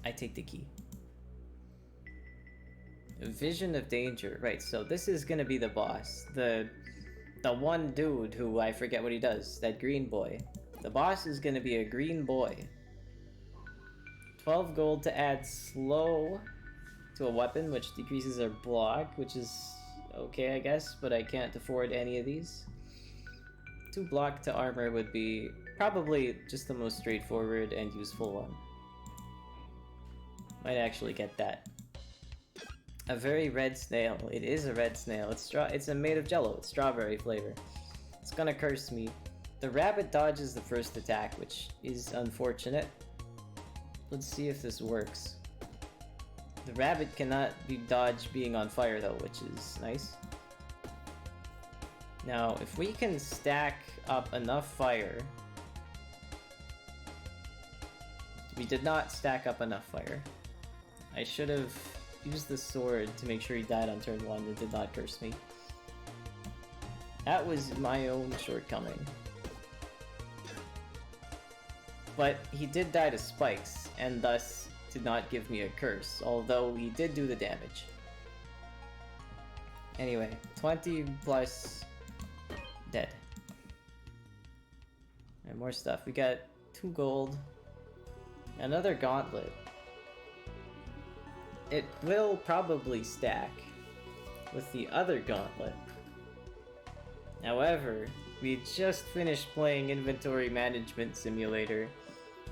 I take the key. Vision of danger. Right, so this is gonna be the boss. The one dude who I forget what he does. That green boy. The boss is gonna be a green boy. 12 gold to add slow to a weapon, which decreases our block, which is okay, I guess, but I can't afford any of these. 2 block to armor would be probably just the most straightforward and useful one. Might actually get that. A very red snail. It is a red snail. It's made of jello. It's strawberry flavor. It's gonna curse me. The rabbit dodges the first attack, which is unfortunate. Let's see if this works. The rabbit cannot be dodged being on fire though, which is nice. Now, if we can stack up enough fire... We did not stack up enough fire. I should have used the sword to make sure he died on turn 1 and did not curse me. That was my own shortcoming. But he did die to spikes, and thus did not give me a curse, although he did do the damage. Anyway, 20 plus dead. And more stuff. We got 2 gold. Another gauntlet. It will probably stack with the other gauntlet. However, we just finished playing Inventory Management Simulator,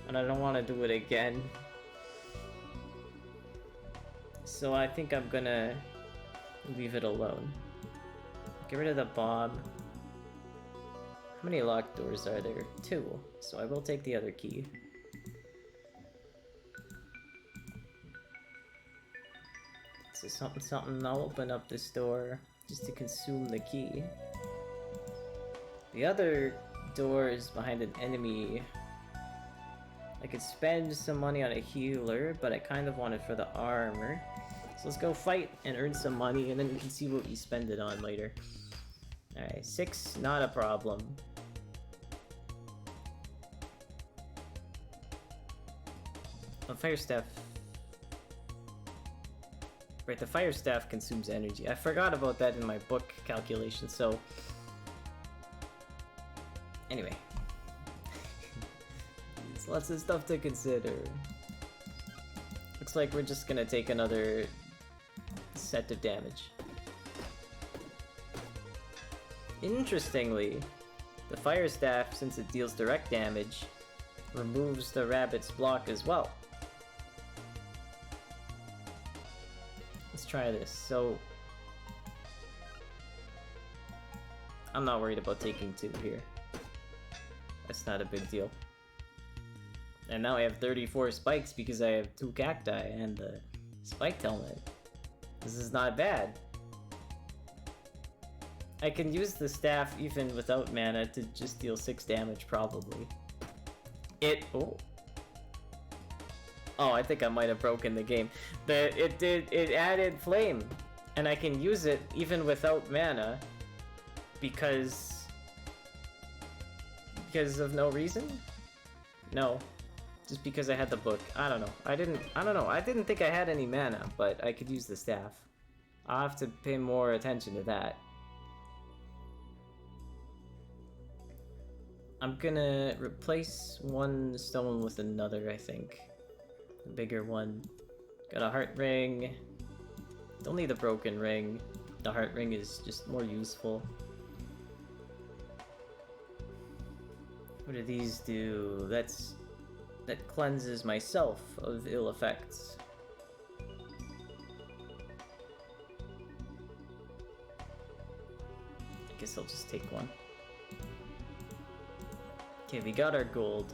and I don't want to do it again. So I think I'm gonna leave it alone. Get rid of the bomb. How many locked doors are there? 2. So I will take the other key. So something, I'll open up this door just to consume the key. The other door is behind an enemy. I could spend some money on a healer, but I kind of want it for the armor. So let's go fight and earn some money, and then we can see what we spend it on later. Alright, 6, not a problem. A fire staff. Right, the fire staff consumes energy. I forgot about that in my book calculation, so... Anyway. There's lots of stuff to consider. Looks like we're just gonna take another set of damage. Interestingly, the fire staff, since it deals direct damage, removes the rabbit's block as well. Let's try this. So, I'm not worried about taking 2 here. That's not a big deal. And now I have 34 spikes because I have 2 cacti and the spiked helmet. This is not bad. I can use the staff even without mana to just deal 6 damage probably. Oh, I think I might have broken the game. It added flame, and I can use it even without mana because of no reason? No. Just because I had the book. I don't know. I don't know. I didn't think I had any mana, but I could use the staff. I'll have to pay more attention to that. I'm gonna replace one stone with another, I think. A bigger one. Got a heart ring. Don't need a broken ring. The heart ring is just more useful. What do these do? That cleanses myself of ill effects. I guess I'll just take one. Okay, we got our gold.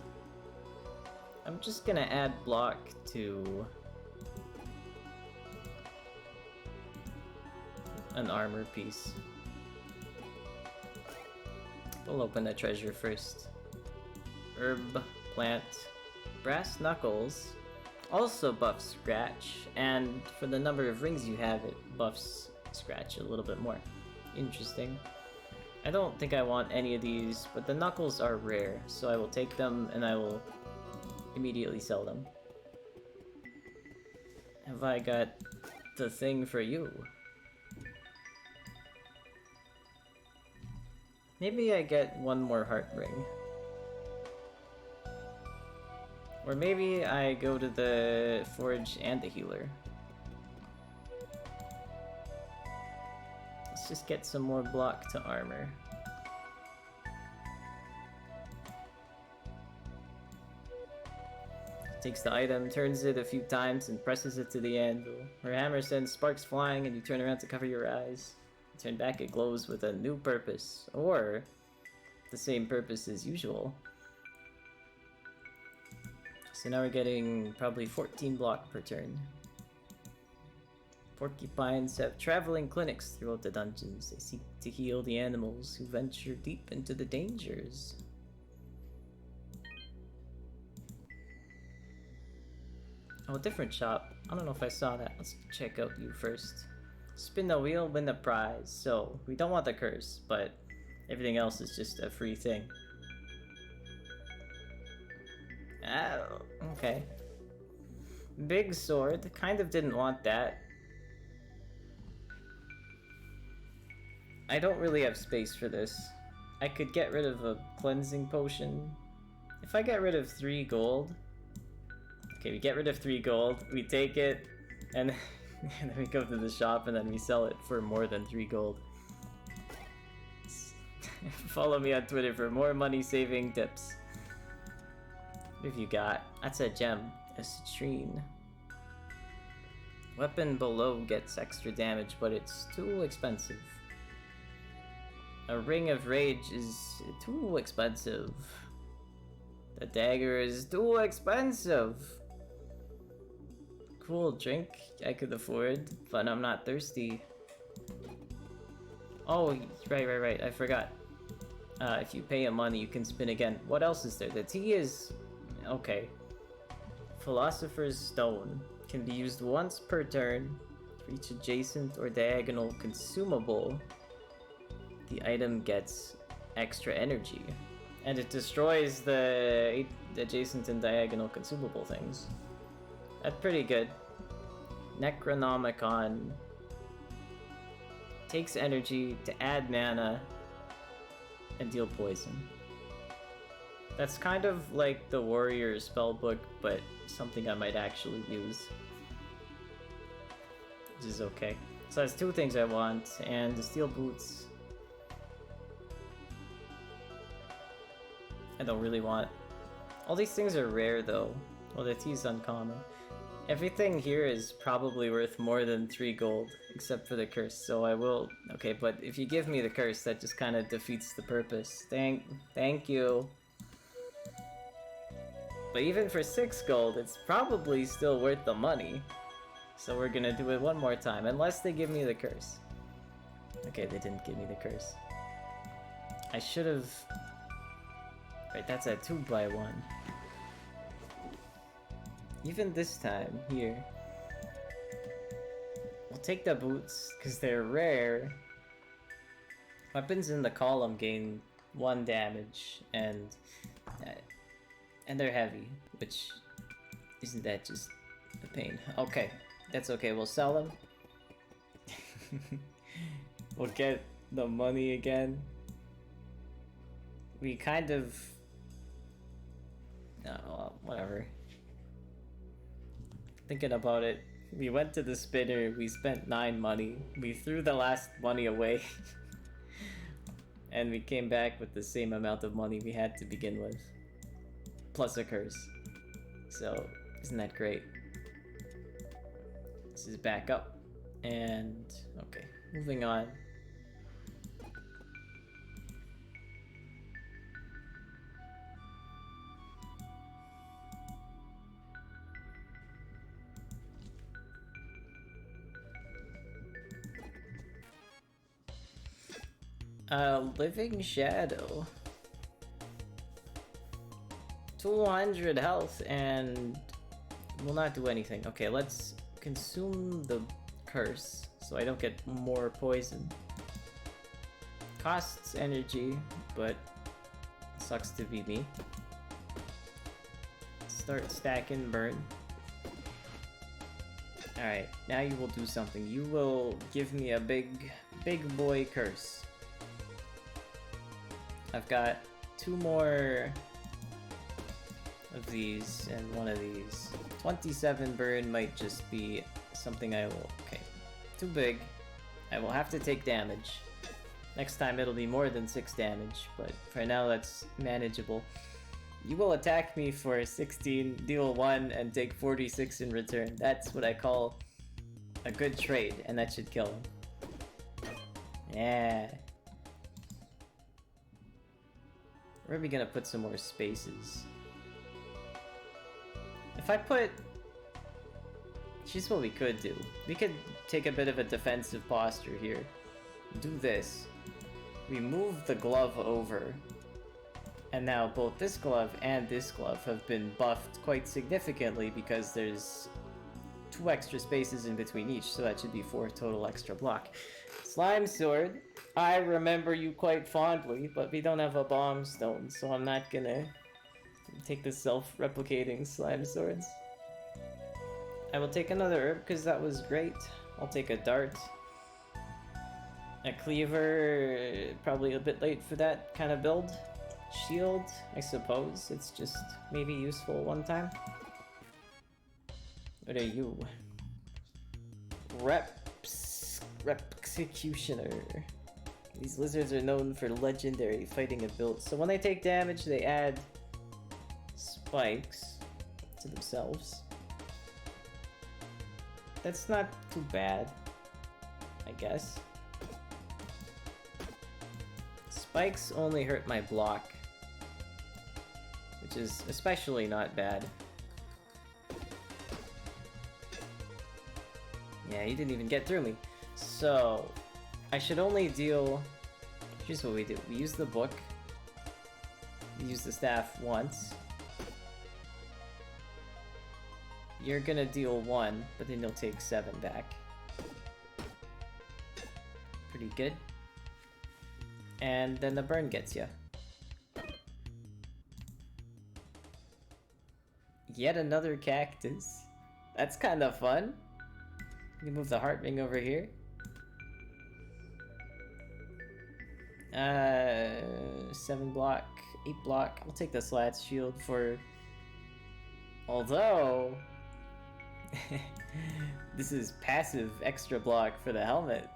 I'm just gonna add block to an armor piece. We'll open the treasure first. Herb, plant, brass knuckles. Also buffs scratch, and for the number of rings you have, it buffs scratch a little bit more. Interesting. I don't think I want any of these, but the knuckles are rare, so I will take them and I will immediately sell them. Have I got the thing for you? Maybe I get one more heart ring. Or maybe I go to the forge and the healer. Let's just get some more block to armor. Takes the item, turns it a few times, and presses it to the anvil. Her hammer sends sparks flying, and you turn around to cover your eyes. You turn back, it glows with a new purpose, or the same purpose as usual. So now we're getting probably 14 block per turn. Porcupines have traveling clinics throughout the dungeons. They seek to heal the animals who venture deep into the dangers. Oh, different shop. I don't know if I saw that. Let's check out you first. Spin the wheel, win the prize. So, we don't want the curse, but everything else is just a free thing. Oh, okay. Big sword. Kind of didn't want that. I don't really have space for this. I could get rid of a cleansing potion. If I get rid of 3 gold... Okay, we get rid of 3 gold, we take it, and then we go to the shop and then we sell it for more than 3 gold. Follow me on Twitter for more money-saving tips. What have you got? That's a gem. A citrine. Weapon below gets extra damage, but it's too expensive. A ring of rage is too expensive. The dagger is too expensive. Cool drink I could afford, but I'm not thirsty. Oh, right, I forgot. If you pay him money, you can spin again. What else is there? The tea is... okay. Philosopher's Stone can be used once per turn for each adjacent or diagonal consumable. The item gets extra energy, and it destroys the adjacent and diagonal consumable things. That's pretty good. Necronomicon takes energy to add mana and deal poison. That's kind of like the warrior spellbook, but something I might actually use. Which is okay. So that's 2 things I want, and the steel boots I don't really want. All these things are rare though. Well, the tea's uncommon. Everything here is probably worth more than 3 gold, except for the curse, so I will... Okay, but if you give me the curse, that just kind of defeats the purpose. Thank you. But even for 6 gold, it's probably still worth the money. So we're gonna do it one more time, unless they give me the curse. Okay, they didn't give me the curse. I should've... Right, that's a 2x1. Even this time, here. We'll take the boots, because they're rare. Weapons in the column gain 1 damage, and they're heavy, which isn't that just a pain. Okay, that's okay, we'll sell them. We'll get the money again. We kind of whatever. Thinking about it, we went to the spinner, we spent 9 money, we threw the last money away, and we came back with the same amount of money we had to begin with. Plus a curse. So, isn't that great? This is back up. And, okay, moving on. Living Shadow. 200 health and will not do anything. Okay, let's consume the curse so I don't get more poison. Costs energy, but sucks to be me. Start stacking burn. Alright, now you will do something. You will give me a big boy curse. I've got 2 more of these and 1 of these. 27 burn might just be something I will... Okay, too big. I will have to take damage. Next time it'll be more than 6 damage, but for now that's manageable. You will attack me for 16, deal 1, and take 46 in return. That's what I call a good trade, and that should kill him. Yeah. Where are we gonna put some more spaces? If I put... Here's what we could do. We could take a bit of a defensive posture here. Do this. We move the glove over. And now both this glove and this glove have been buffed quite significantly because there's 2 extra spaces in between each, so that should be 4 total extra block. Slime Sword. I remember you quite fondly, but we don't have a bomb stone, so I'm not gonna take the self-replicating slime swords. I will take another herb because that was great. I'll take a dart. A cleaver, probably a bit late for that kind of build. Shield, I suppose. It's just maybe useful one time. What are you? Executioner. These lizards are known for legendary fighting ability. So when they take damage, they add spikes to themselves. That's not too bad, I guess. Spikes only hurt my block, which is especially not bad. Yeah, you didn't even get through me. So, I should only deal... Here's what we do. We use the book. We use the staff once. You're gonna deal 1, but then you'll take 7 back. Pretty good. And then the burn gets you. Yet another cactus. That's kind of fun. You can move the heart ring over here. 7 block, 8 block. I'll take the slats shield for... Although... this is passive extra block for the helmet.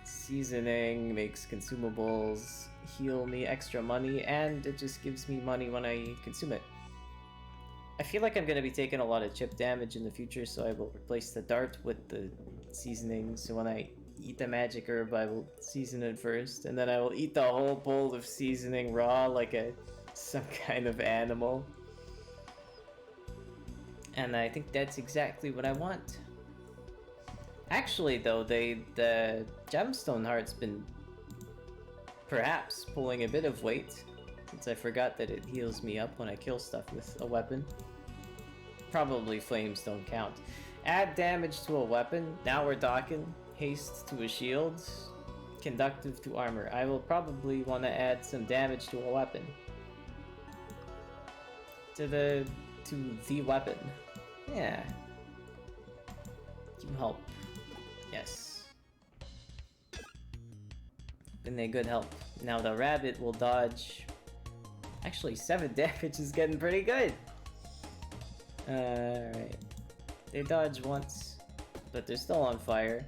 Seasoning makes consumables heal me extra money, and it just gives me money when I consume it. I feel like I'm going to be taking a lot of chip damage in the future, so I will replace the dart with the seasoning. So when I eat the magic herb, I will season it first, and then I will eat the whole bowl of seasoning raw like some kind of animal. And I think that's exactly what I want. Actually, though, the gemstone heart's been perhaps pulling a bit of weight, since I forgot that it heals me up when I kill stuff with a weapon. Probably flames don't count. Add damage to a weapon. Now we're talking. Haste to a shield. Conductive to armor. I will probably want to add some damage to a weapon. To the weapon. Yeah. You help. Yes. Been a good help. Now the rabbit will dodge Actually, 7 damage is getting pretty good. Alright. They dodge once, but they're still on fire.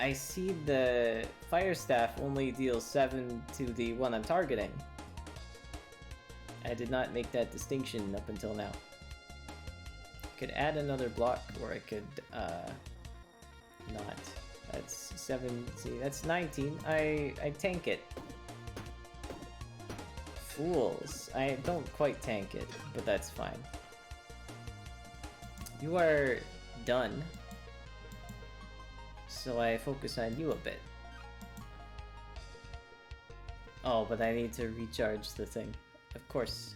I see the fire staff only deals 7 to the one I'm targeting. I did not make that distinction up until now. I could add another block, or I could, not. That's 7, see, that's 19. I tank it. Fools. I don't quite tank it, but that's fine. You are done. So I focus on you a bit. Oh, but I need to recharge the thing. Of course.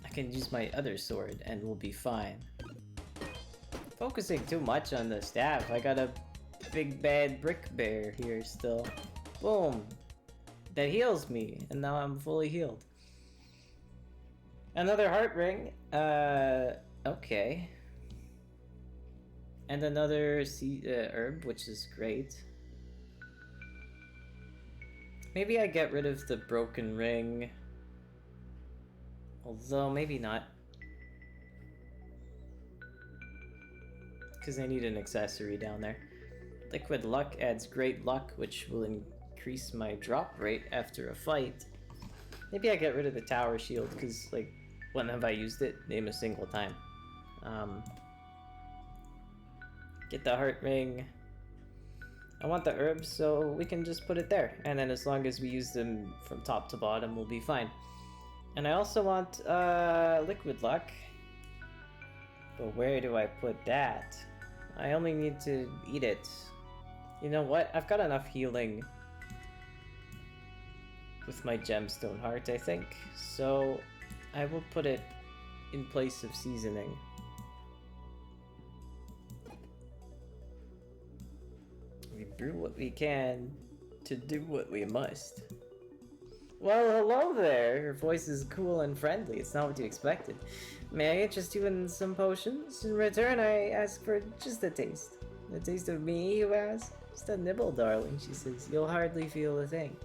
I can use my other sword and we'll be fine. Focusing too much on the staff. I got a big bad brick bear here still. Boom. That heals me, and now I'm fully healed. Another heart ring. Okay. And another herb, which is great. Maybe I get rid of the broken ring. Although, maybe not. Because I need an accessory down there. Liquid luck adds great luck, which will increase my drop rate after a fight. Maybe I get rid of the tower shield, because, like, when have I used it? Name a single time. Get the heart ring. I want the herbs, so we can just put it there. And then as long as we use them from top to bottom, we'll be fine. And I also want liquid luck. But where do I put that? I only need to eat it. You know what? I've got enough healing with my gemstone heart, I think. So I will put it in place of seasoning. We brew what we can to do what we must. Well, hello there. Your voice is cool and friendly. It's not what you expected. May I interest you in some potions? In return, I ask for just a taste. A taste of me, you ask? Just a nibble, darling, she says. You'll hardly feel a thing.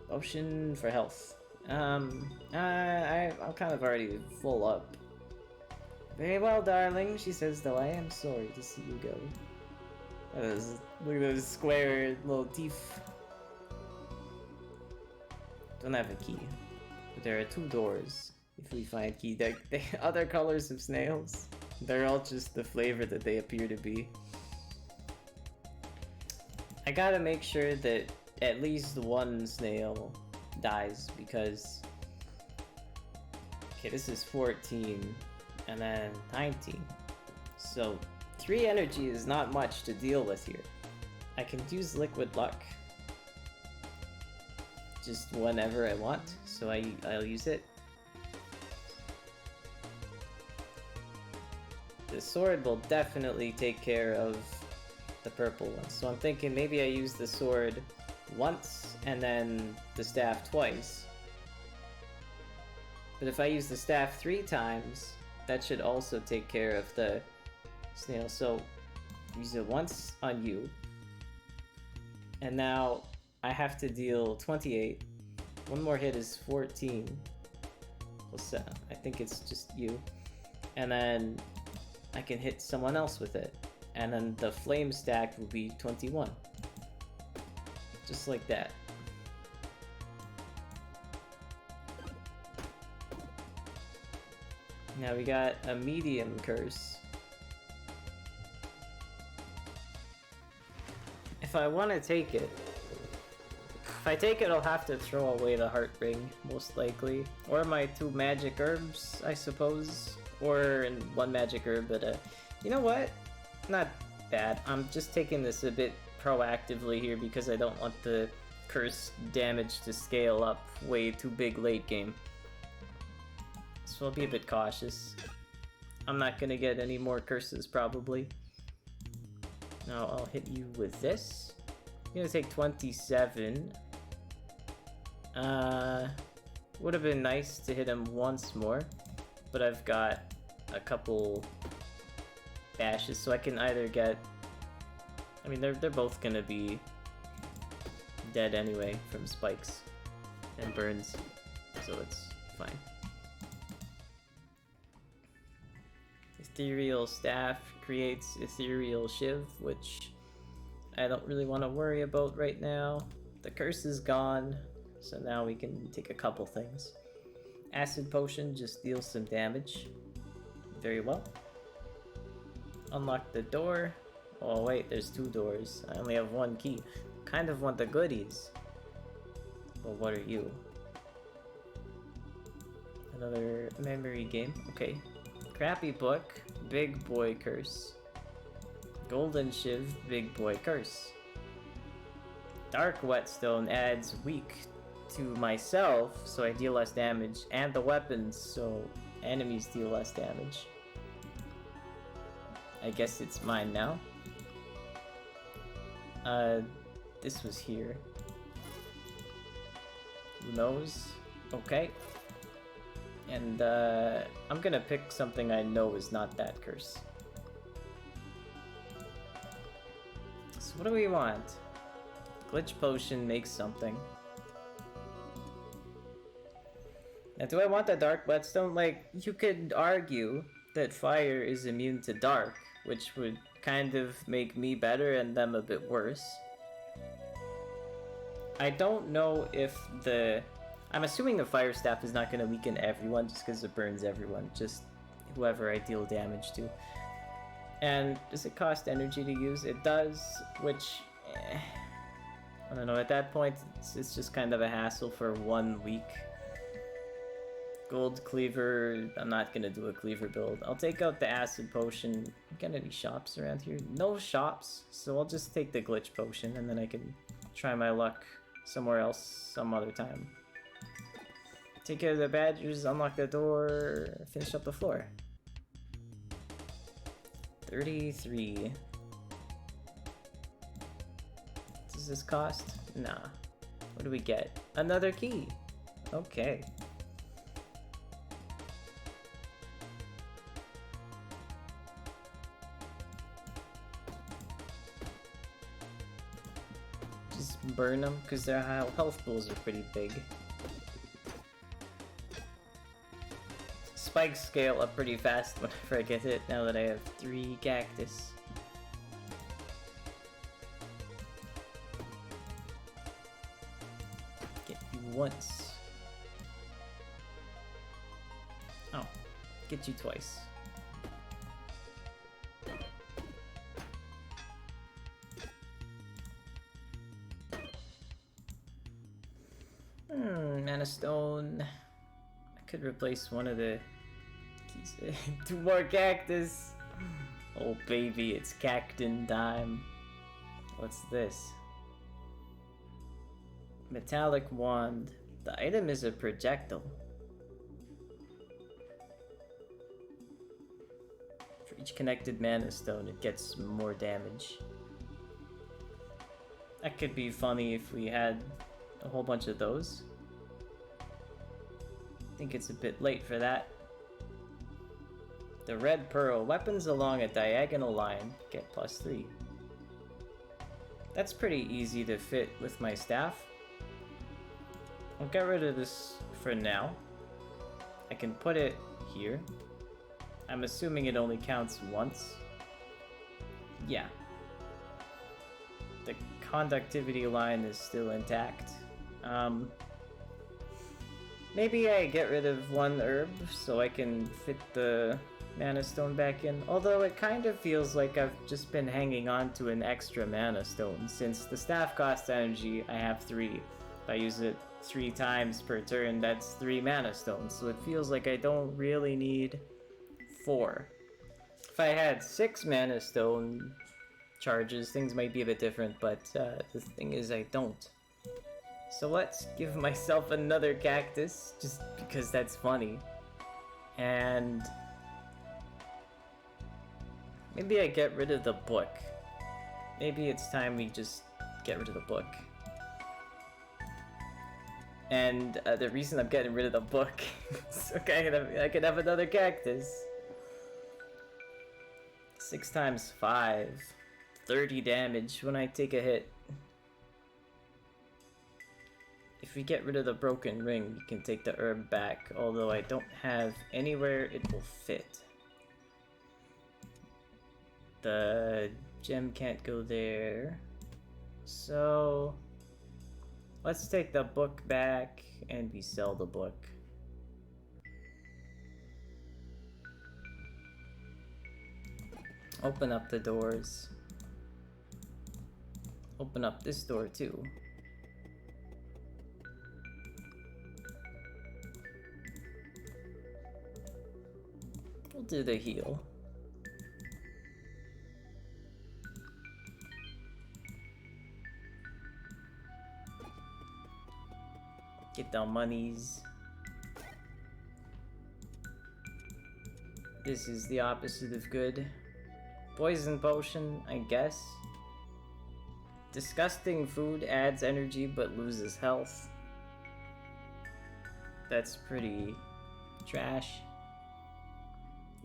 Potion for health. I'm kind of already full up. Very well, darling, she says, though I am sorry to see you go. Look at those square little teeth. Don't have a key. But there are 2 doors. If we find key, they other colors of snails. They're all just the flavor that they appear to be. I gotta make sure that at least one snail dies because... Okay, this is 14 and then 19. So 3 energy is not much to deal with here. I can use liquid luck just whenever I want, so I'll use it. The sword will definitely take care of the purple one, so I'm thinking maybe I use the sword once and then the staff twice. But if I use the staff 3 times, that should also take care of the snail. So use it once on you, and now I have to deal 28. One more hit is 14. I think it's just you. And then I can hit someone else with it. And then the flame stack will be 21. Just like that. Now we got a medium curse. If I want to take it, if I take it, I'll have to throw away the heart ring, most likely. Or my 2 magic herbs, I suppose. Or 1 magic herb, but you know what? Not bad. I'm just taking this a bit proactively here because I don't want the curse damage to scale up way too big late game. So I'll be a bit cautious. I'm not gonna get any more curses, probably. Now I'll hit you with this. I'm gonna take 27. Would have been nice to hit him once more, but I've got a couple dashes, so I can either get... I mean, they're both gonna be dead anyway from spikes. and burns, so it's fine. Ethereal Staff creates Ethereal Shiv, which I don't really want to worry about right now. The curse is gone, so now we can take a couple things. Acid Potion just deals some damage. Very well. Unlock the door. Oh wait, there's 2 doors. I only have 1 key. Kind of want the goodies. But what are you? Another memory game. Okay. Crappy book. Big boy curse. Golden Shiv. Big boy curse. Dark Whetstone adds weak to myself, so I deal less damage, and the weapons, so enemies deal less damage. I guess it's mine now. This was here. Who knows? Okay. And, I'm gonna pick something I know is not that curse. So what do we want? Glitch Potion makes something. Now, do I want the Dark Whetstone? Like, you could argue that fire is immune to dark, which would kind of make me better and them a bit worse. I don't know if the... I'm assuming the fire staff is not going to weaken everyone just because it burns everyone, just whoever I deal damage to. And does it cost energy to use? It does, which... I don't know, at that point, it's just kind of a hassle for 1 week. Gold Cleaver, I'm not gonna do a Cleaver build. I'll take out the Acid Potion. Got any shops around here? No shops, so I'll just take the Glitch Potion and then I can try my luck somewhere else some other time. Take care of the badgers, unlock the door, finish up the floor. 33. Does this cost? Nah. What do we get? Another key! Okay. Just burn them, because their health pools are pretty big. Spikes scale up pretty fast whenever I get it, now that I have 3 cactus. Get you once. Oh, get you twice. Mana Stone. I could replace one of the keys. 2 more cactus. Oh baby, it's cactin time. What's this? Metallic wand. The item is a projectile. For each connected mana stone, it gets more damage. That could be funny if we had a whole bunch of those. I think it's a bit late for that. The red pearl. Weapons along a diagonal line get +3. That's pretty easy to fit with my staff. I'll get rid of this for now. I can put it here. I'm assuming it only counts once. Yeah. The conductivity line is still intact. Maybe I get rid of 1 herb so I can fit the mana stone back in. Although it kind of feels like I've just been hanging on to an extra mana stone. Since the staff costs energy, I have 3. If I use it 3 times per turn, that's 3 mana stones. So it feels like I don't really need 4. If I had 6 mana stone charges, things might be a bit different, but the thing is I don't. So let's give myself another cactus, just because that's funny. And maybe I get rid of the book. Maybe it's time we just get rid of the book. And the reason I'm getting rid of the book is okay, I can have another cactus. 6 times 5. 30 damage when I take a hit. If If we get rid of the broken ring, we can take the herb back, although I don't have anywhere it will fit. The gem can't go there. So let's take the book back and we sell the book. Open up the doors. Open up this door too. We'll do the heal. Get the monies. This is the opposite of good. Poison potion, I guess. Disgusting food adds energy but loses health. That's pretty trash.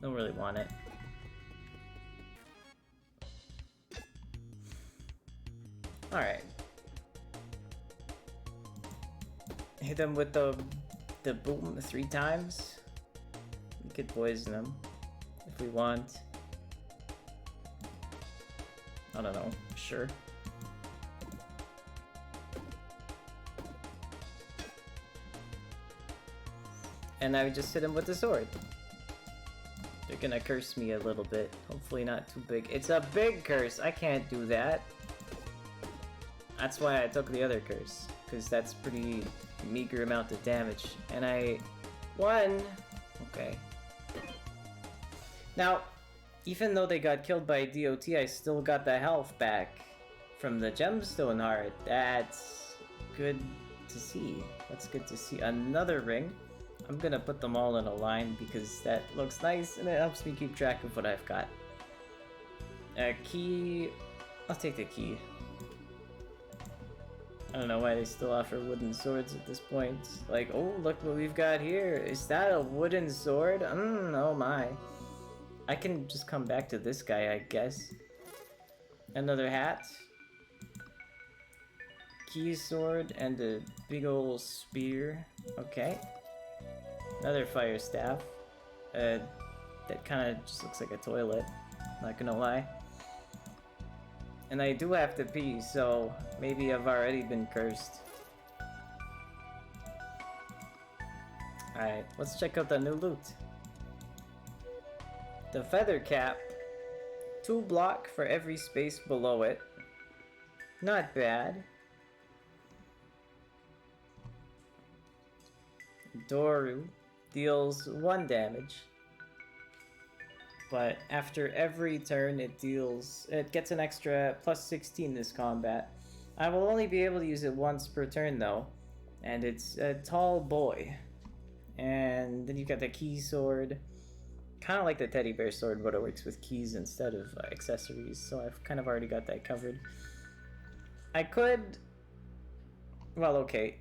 Don't really want it. Alright. Hit him with the boom 3 times. We could poison him if we want. I don't know. Sure. And I would just hit him with the sword. They're gonna curse me a little bit. Hopefully not too big. It's a big curse! I can't do that. That's why I took the other curse. Because that's pretty meager amount of damage. And I won! Okay. Now, even though they got killed by DOT, I still got the health back from the gemstone heart. That's good to see. That's good to see. Another ring. I'm gonna put them all in a line because that looks nice and it helps me keep track of what I've got. A key. I'll take the key. I don't know why they still offer wooden swords at this point. Like, oh, look what we've got here. Is that a wooden sword? Oh my. I can just come back to this guy, I guess. Another hat. Key sword and a big ol' spear. Okay. Another fire staff. That kind of just looks like a toilet. Not gonna lie. And I do have to pee, so maybe I've already been cursed. Alright, let's check out the new loot. The feather cap. 2 block for every space below it. Not bad. Doru deals 1 damage. But after every turn it gets an extra plus 16 this combat. I will only be able to use it once per turn though. And it's a tall boy. And then you've got the key sword. Kind of like the teddy bear sword, but it works with keys instead of accessories. So I've kind of already got that covered. I could... Well, okay.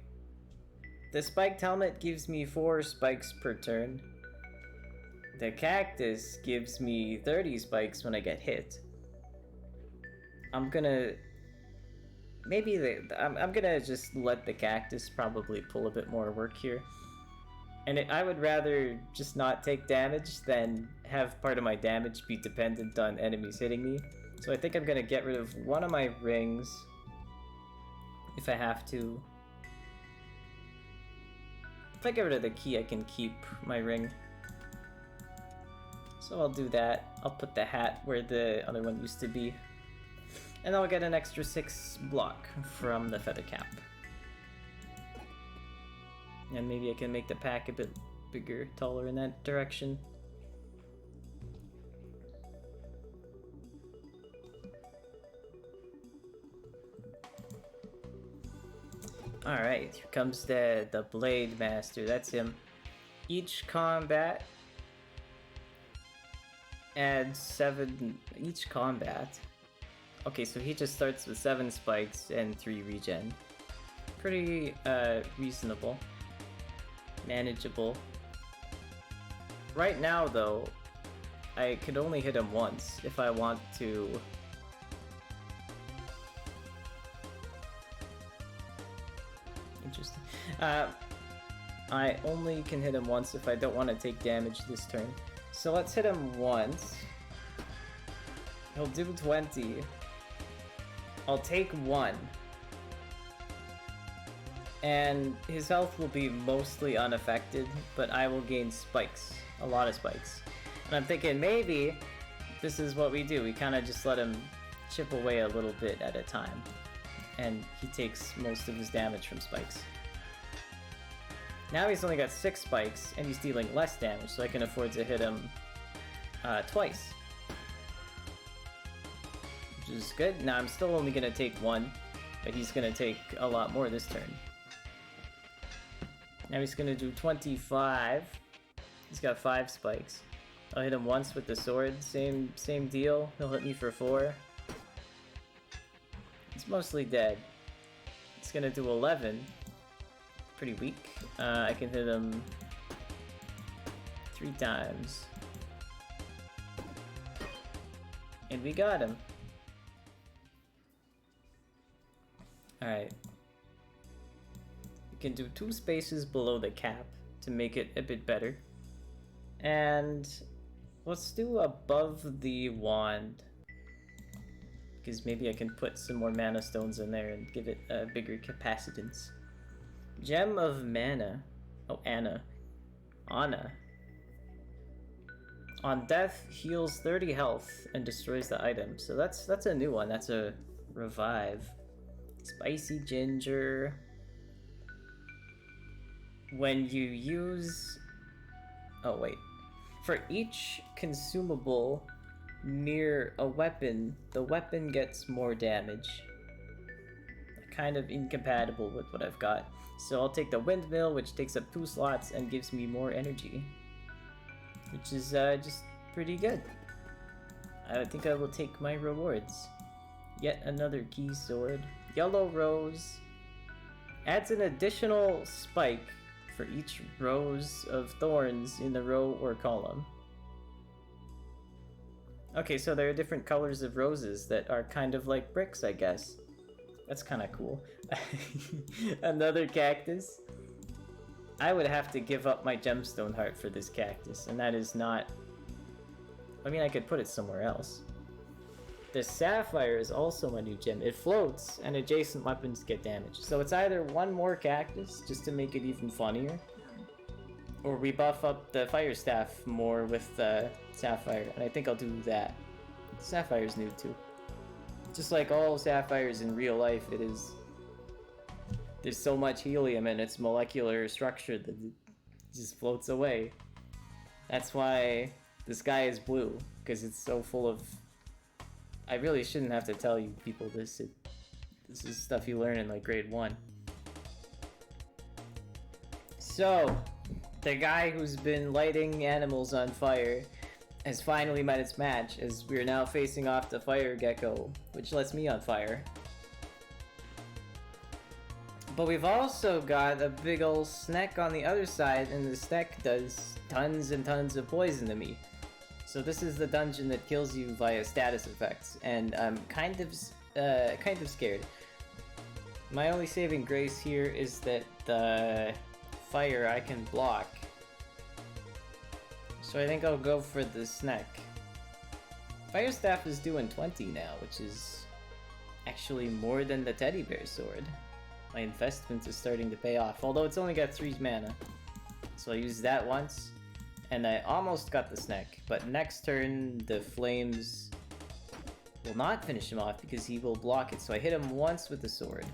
The spiked helmet gives me 4 spikes per turn. The cactus gives me 30 spikes when I get hit. I'm gonna... Maybe I'm gonna just let the cactus probably pull a bit more work here. And I would rather just not take damage than have part of my damage be dependent on enemies hitting me. So I think I'm gonna get rid of one of my rings. If I have to. If I get rid of the key, I can keep my ring. So I'll do that. I'll put the hat where the other one used to be. And I'll get an extra 6 block from the feather cap. And maybe I can make the pack a bit bigger, taller in that direction. Alright, here comes the Blade Master. That's him. Each combat adds 7 each combat. Okay, so he just starts with 7 spikes and 3 regen. Pretty reasonable. Manageable. Right now though, I could only hit him once if I want to interesting. I only can hit him once if I don't want to take damage this turn. So let's hit him once. He'll do 20. I'll take 1. And his health will be mostly unaffected, but I will gain spikes. A lot of spikes. And I'm thinking maybe this is what we do. We kind of just let him chip away a little bit at a time. And he takes most of his damage from spikes. Now he's only got 6 spikes, and he's dealing less damage, so I can afford to hit him twice. Which is good. Now I'm still only going to take 1, but he's going to take a lot more this turn. Now he's going to do 25. He's got 5 spikes. I'll hit him once with the sword, same deal. He'll hit me for 4. He's mostly dead. It's going to do 11. Pretty weak. I can hit him 3 times. And we got him. Alright. We can do 2 spaces below the cap to make it a bit better. And let's do above the wand. Because maybe I can put some more mana stones in there and give it a bigger capacitance. Gem of Mana. Oh, Anna. On death, heals 30 health and destroys the item. So that's a new one. That's a revive. Spicy ginger. When you use... Oh, wait. For each consumable near a weapon, the weapon gets more damage. Kind of incompatible with what I've got. So I'll take the windmill, which takes up 2 slots and gives me more energy. Which is just pretty good. I think I will take my rewards. Yet another key sword. Yellow rose. Adds an additional spike for each rows of thorns in the row or column. Okay, so there are different colors of roses that are kind of like bricks, I guess. That's kind of cool. Another cactus. I would have to give up my gemstone heart for this cactus, and that is not... I mean, I could put it somewhere else. The sapphire is also a new gem. It floats, and adjacent weapons get damaged. So it's either one more cactus, just to make it even funnier, or we buff up the fire staff more with the sapphire, and I think I'll do that. Sapphire's new too. Just like all sapphires in real life, there's so much helium in its molecular structure that it just floats away. That's why the sky is blue, because it's so full of... I really shouldn't have to tell you people this. This is stuff you learn in like grade 1. So, the guy who's been lighting animals on fire has finally met its match, as we're now facing off the fire gecko, which lets me on fire. But we've also got a big ol' snack on the other side, and the snack does tons and tons of poison to me. So this is the dungeon that kills you via status effects, and I'm kind of scared. My only saving grace here is that the fire I can block. So I think I'll go for the snack. Fire staff is doing 20 now, which is actually more than the teddy bear sword. My investment is starting to pay off, although it's only got 3 mana. So I used that once, and I almost got the snack. But next turn, the flames will not finish him off because he will block it. So I hit him once with the sword.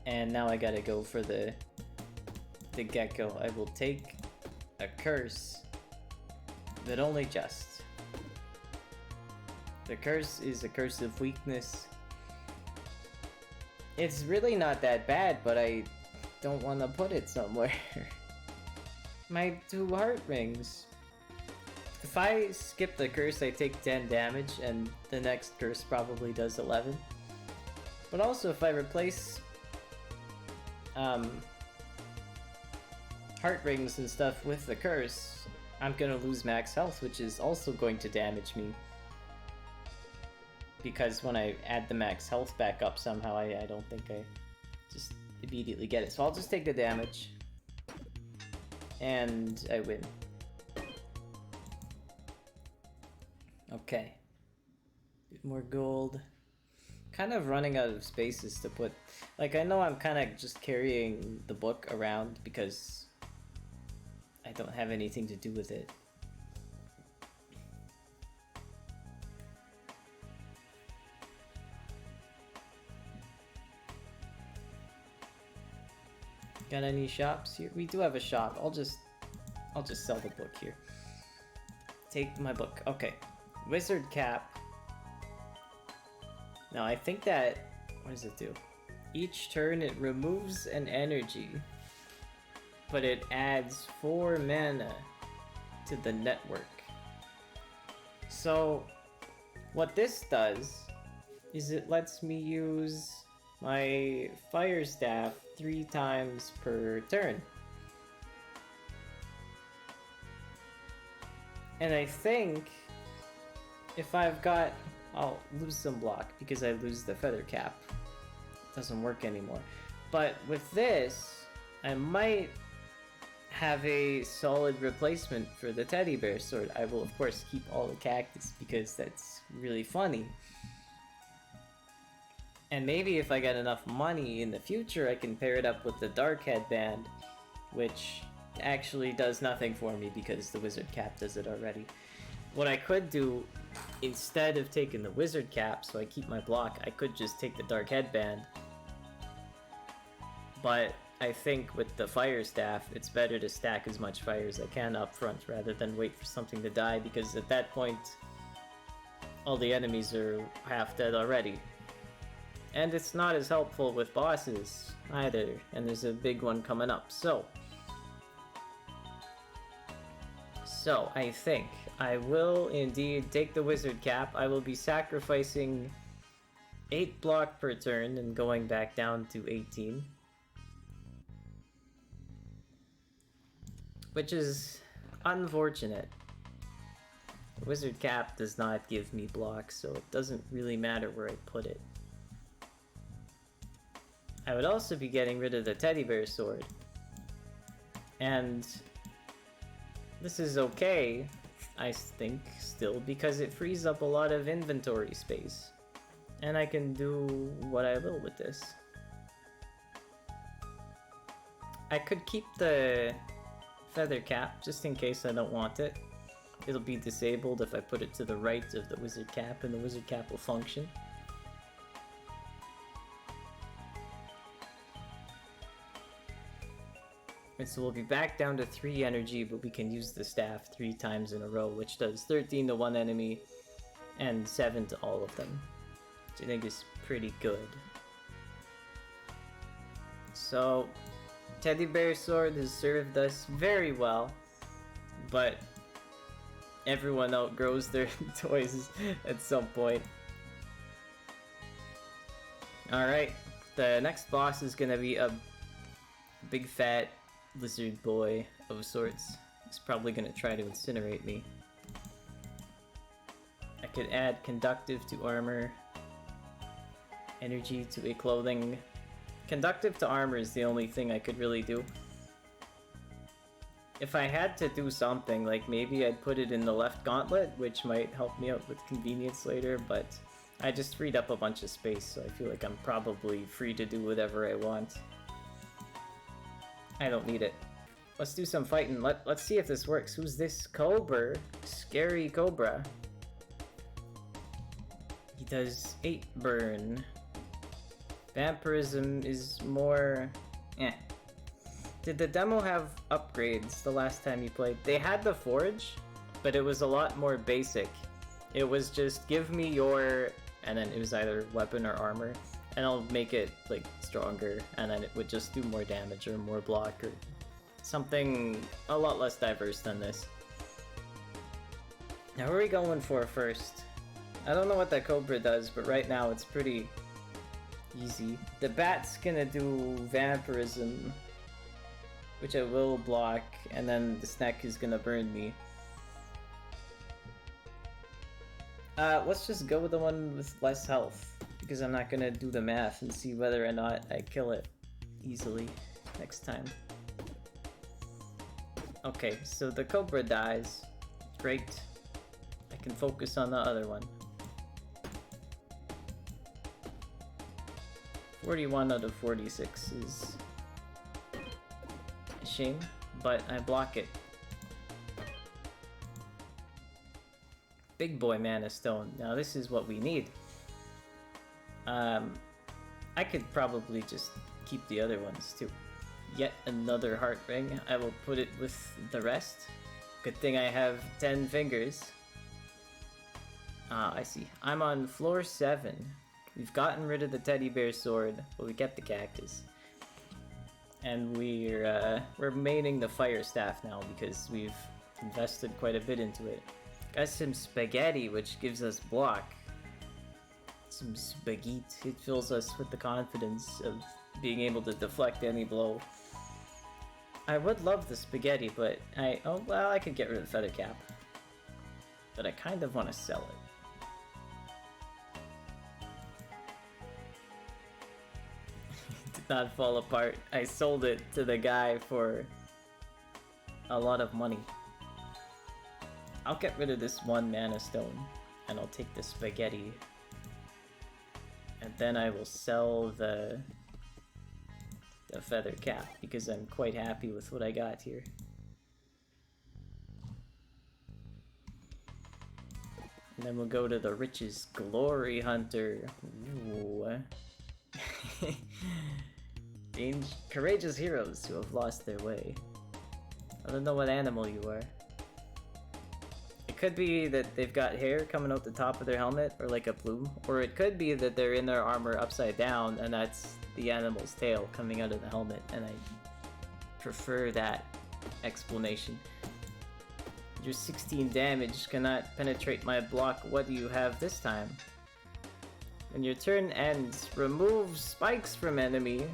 And now I gotta go for the gecko. I will take a curse, but only just. The curse is a curse of weakness. It's really not that bad, but I don't want to put it somewhere. My 2 heart rings. If I skip the curse, I take 10 damage, and the next curse probably does 11. But also, if I replace heart rings and stuff with the curse, I'm gonna lose max health, which is also going to damage me. Because when I add the max health back up somehow, I don't think it immediately get it. So I'll just take the damage. And I win. Okay. Bit more gold. Kind of running out of spaces to put... Like, I know I'm kind of just carrying the book around because I don't have anything to do with it. Got any shops here? We do have a shop. I'll just sell the book here. Take my book. Okay. Wizard cap. Now I think that... What does it do? Each turn it removes an energy, but it adds 4 mana to the network. So what this does is it lets me use my fire staff 3 times per turn. And I think if I've got... I'll lose some block because I lose the feather cap. It doesn't work anymore. But with this, I might have a solid replacement for the teddy bear sword. I will of course keep all the cactus because that's really funny. And maybe if I get enough money in the future, I can pair it up with the dark headband, which actually does nothing for me because the wizard cap does it already. What I could do, instead of taking the wizard cap so I keep my block, I could just take the dark headband. But I think with the fire staff, it's better to stack as much fire as I can up front rather than wait for something to die, because at that point, all the enemies are half dead already. And it's not as helpful with bosses either, and there's a big one coming up, so I think I will indeed take the wizard cap. I will be sacrificing 8 block per turn and going back down to 18. Which is unfortunate. The wizard cap does not give me blocks, so it doesn't really matter where I put it. I would also be getting rid of the teddy bear sword. And this is okay, I think, still, because it frees up a lot of inventory space. And I can do what I will with this. I could keep the feather cap, just in case I don't want it. It'll be disabled if I put it to the right of the wizard cap, and the wizard cap will function. And so we'll be back down to 3 energy, but we can use the staff 3 times in a row, which does 13 to one enemy and 7 to all of them, which I think is pretty good. So teddy bear sword has served us very well, but everyone outgrows their toys at some point. Alright, the next boss is gonna be a big fat lizard boy of sorts. He's probably gonna try to incinerate me. I could add conductive to armor, energy to a clothing. Conductive to armor is the only thing I could really do. If I had to do something, like maybe I'd put it in the left gauntlet, which might help me out with convenience later, but I just freed up a bunch of space, so I feel like I'm probably free to do whatever I want. I don't need it. Let's do some fighting. Let's see if this works. Who's this? Cobra? Scary Cobra. He does 8 burn. Vampirism is more... eh. Did the demo have upgrades the last time you played? They had the forge, but it was a lot more basic. It was just give me your... and then it was either weapon or armor, and I'll make it like stronger, and then it would just do more damage or more block or something a lot less diverse than this. Now who are we going for first? I don't know what that Cobra does, but right now it's pretty easy. The bat's gonna do vampirism, which I will block, and then the snack is gonna burn me. Let's just go with the one with less health, because I'm not gonna do the math and see whether or not I kill it. easily next time. Okay, so the Cobra dies. Great. I can focus on the other one. 41 out of 46 is a shame, but I block it. Big boy Mana Stone. Now this is what we need. I could probably just keep the other ones too. Yet another heart ring. I will put it with the rest. Good thing I have 10 fingers. Ah, I see. I'm on floor 7. We've gotten rid of the teddy bear sword, but we kept the cactus. And we're maining the fire staff now because we've invested quite a bit into it. Got some spaghetti, which gives us block. Some spaghetti. It fills us with the confidence of being able to deflect any blow. I would love the spaghetti, but oh well, I could get rid of the feather cap. But I kind of want to sell it. Did not fall apart. I sold it to the guy for a lot of money. I'll get rid of this one mana stone, and I'll take the spaghetti. And then I will sell the feather cap, because I'm quite happy with what I got here. And then we'll go to the Riches Glory Hunter. Ooh. Courageous heroes who have lost their way. I don't know what animal you are. It could be that they've got hair coming out the top of their helmet, or like a plume. Or it could be that they're in their armor upside down, and that's the animal's tail coming out of the helmet, and I prefer that explanation. Your 16 damage cannot penetrate my block. What do you have this time? When your turn ends, remove spikes from enemy.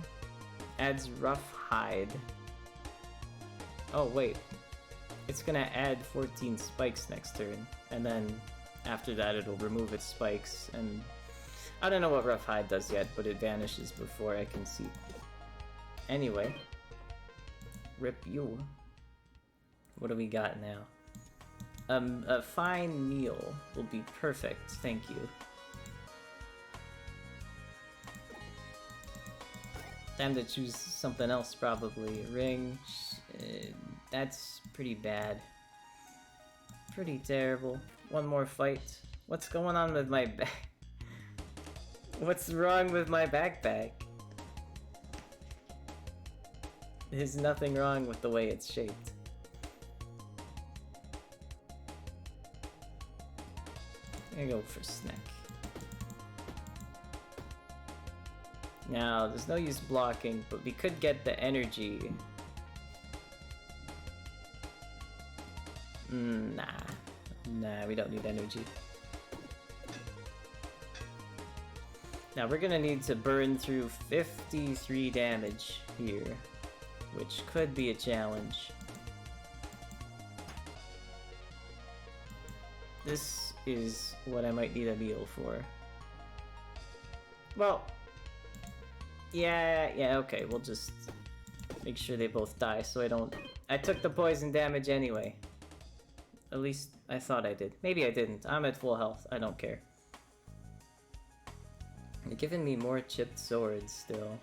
Adds rough hide. Oh wait, it's gonna add 14 spikes next turn, and then after that it'll remove its spikes, and I don't know what rough hide does yet, but it vanishes before I can see. Anyway, rip you. What do we got now? A fine meal will be perfect, thank you. Time to choose something else, probably. Ring. That's pretty bad. Pretty terrible. One more fight. What's going on with my back? What's wrong with my backpack? There's nothing wrong with the way it's shaped. I'm gonna go for snack. Now, there's no use blocking, but we could get the energy. Nah, we don't need energy. Now, we're gonna need to burn through 53 damage here, which could be a challenge. This is what I might need a meal for. Well, yeah, okay, we'll just make sure they both die so I don't... I took the poison damage anyway. At least I thought I did. Maybe I didn't. I'm at full health. I don't care. They're giving me more chipped swords still.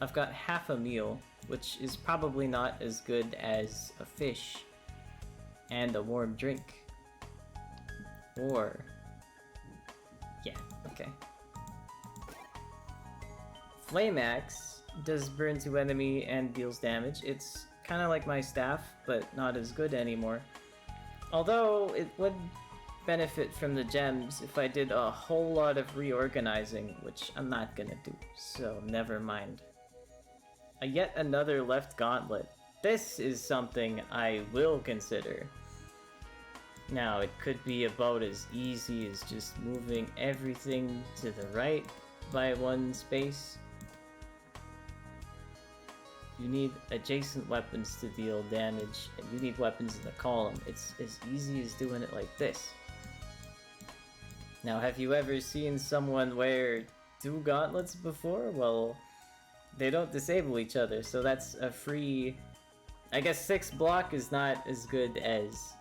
I've got half a meal, which is probably not as good as a fish and a warm drink. Or... yeah, okay. Flame Axe does burn to enemy and deals damage. It's kind of like my staff, but not as good anymore. Although it would benefit from the gems if I did a whole lot of reorganizing, which I'm not gonna do, so never mind. Yet another left gauntlet. This is something I will consider. Now, it could be about as easy as just moving everything to the right by one space. You need adjacent weapons to deal damage, and you need weapons in the column. It's as easy as doing it like this. Now, have you ever seen someone wear 2 gauntlets before? Well, They don't disable each other, so that's a free... I guess 6 block is not as good as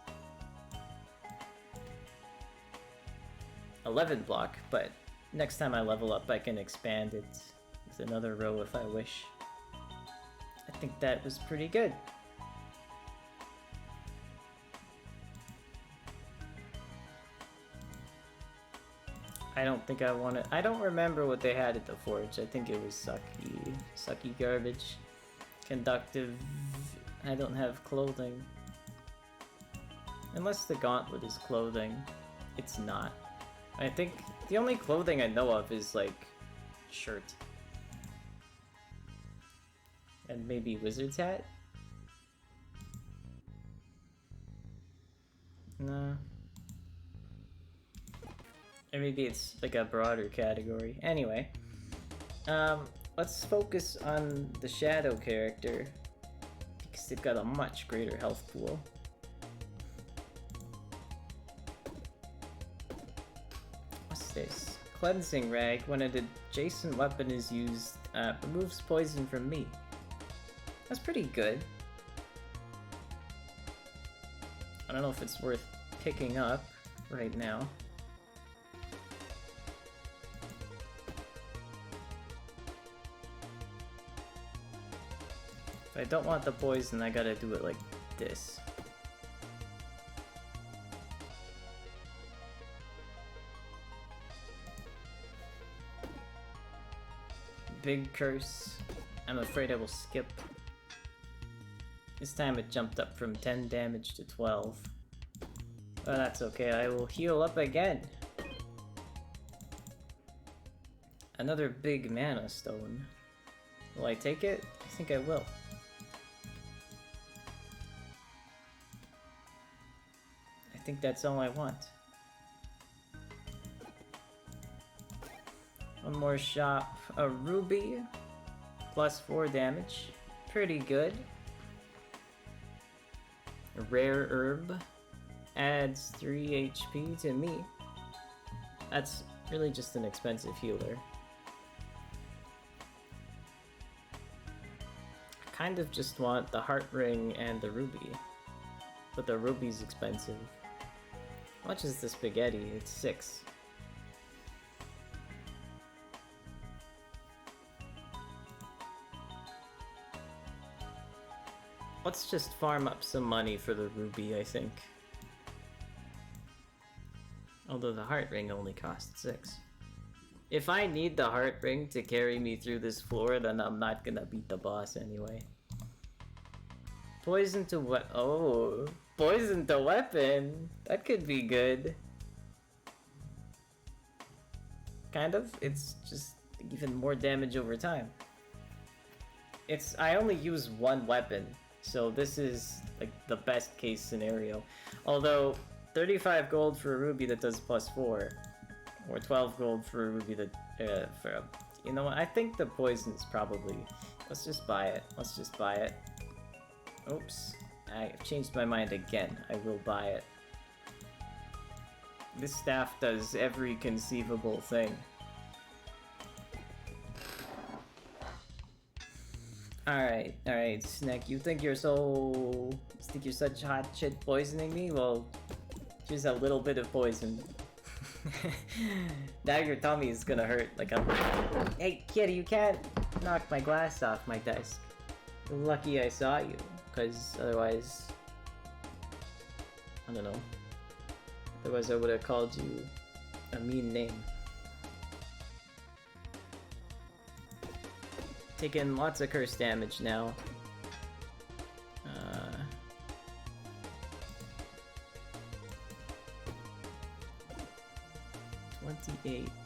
11 block, but next time I level up I can expand it with another row if I wish. I think that was pretty good. I don't think I want to... I don't remember what they had at the forge. I think it was sucky garbage. Conductive... I don't have clothing. Unless the gauntlet is clothing. It's not. I think the only clothing I know of is like shirt. And maybe wizard's hat? No. Or maybe it's like a broader category. Anyway. Let's focus on the shadow character. Because they've got a much greater health pool. What's this? Cleansing rag. When an adjacent weapon is used, removes poison from me. That's pretty good. I don't know if it's worth picking up right now. If I don't want the poison, I gotta do it like this. Big curse. I'm afraid I will skip. This time it jumped up from 10 damage to 12. But that's okay, I will heal up again. Another big mana stone. Will I take it? I think I will. I think that's all I want. One more shop. A ruby. Plus 4 damage. Pretty good. A rare herb. Adds 3 HP to me. That's really just an expensive healer. I kind of just want the heart ring and the ruby. But the ruby's expensive. How much is the spaghetti? It's 6. Let's just farm up some money for the ruby, I think. Although the heart ring only costs 6. If I need the heart ring to carry me through this floor, then I'm not gonna beat the boss anyway. Poison to what? Oh, poison to weapon. That could be good. Kind of. It's just even more damage over time. I only use one weapon, so this is like the best case scenario. Although 35 gold for a ruby that does +4, or 12 gold for a ruby that you know what? I think the poison's probably. Let's just buy it. Let's just buy it. Oops. I've changed my mind again. I will buy it. This staff does every conceivable thing. Alright, Snack, you think you're such hot shit poisoning me? Well, here's a little bit of poison. Now your tummy is gonna hurt like a... Hey, kid, you can't knock my glass off my desk. You're lucky I saw you, because otherwise... I don't know. Otherwise I would have called you a mean name. Taking lots of curse damage now. 28. I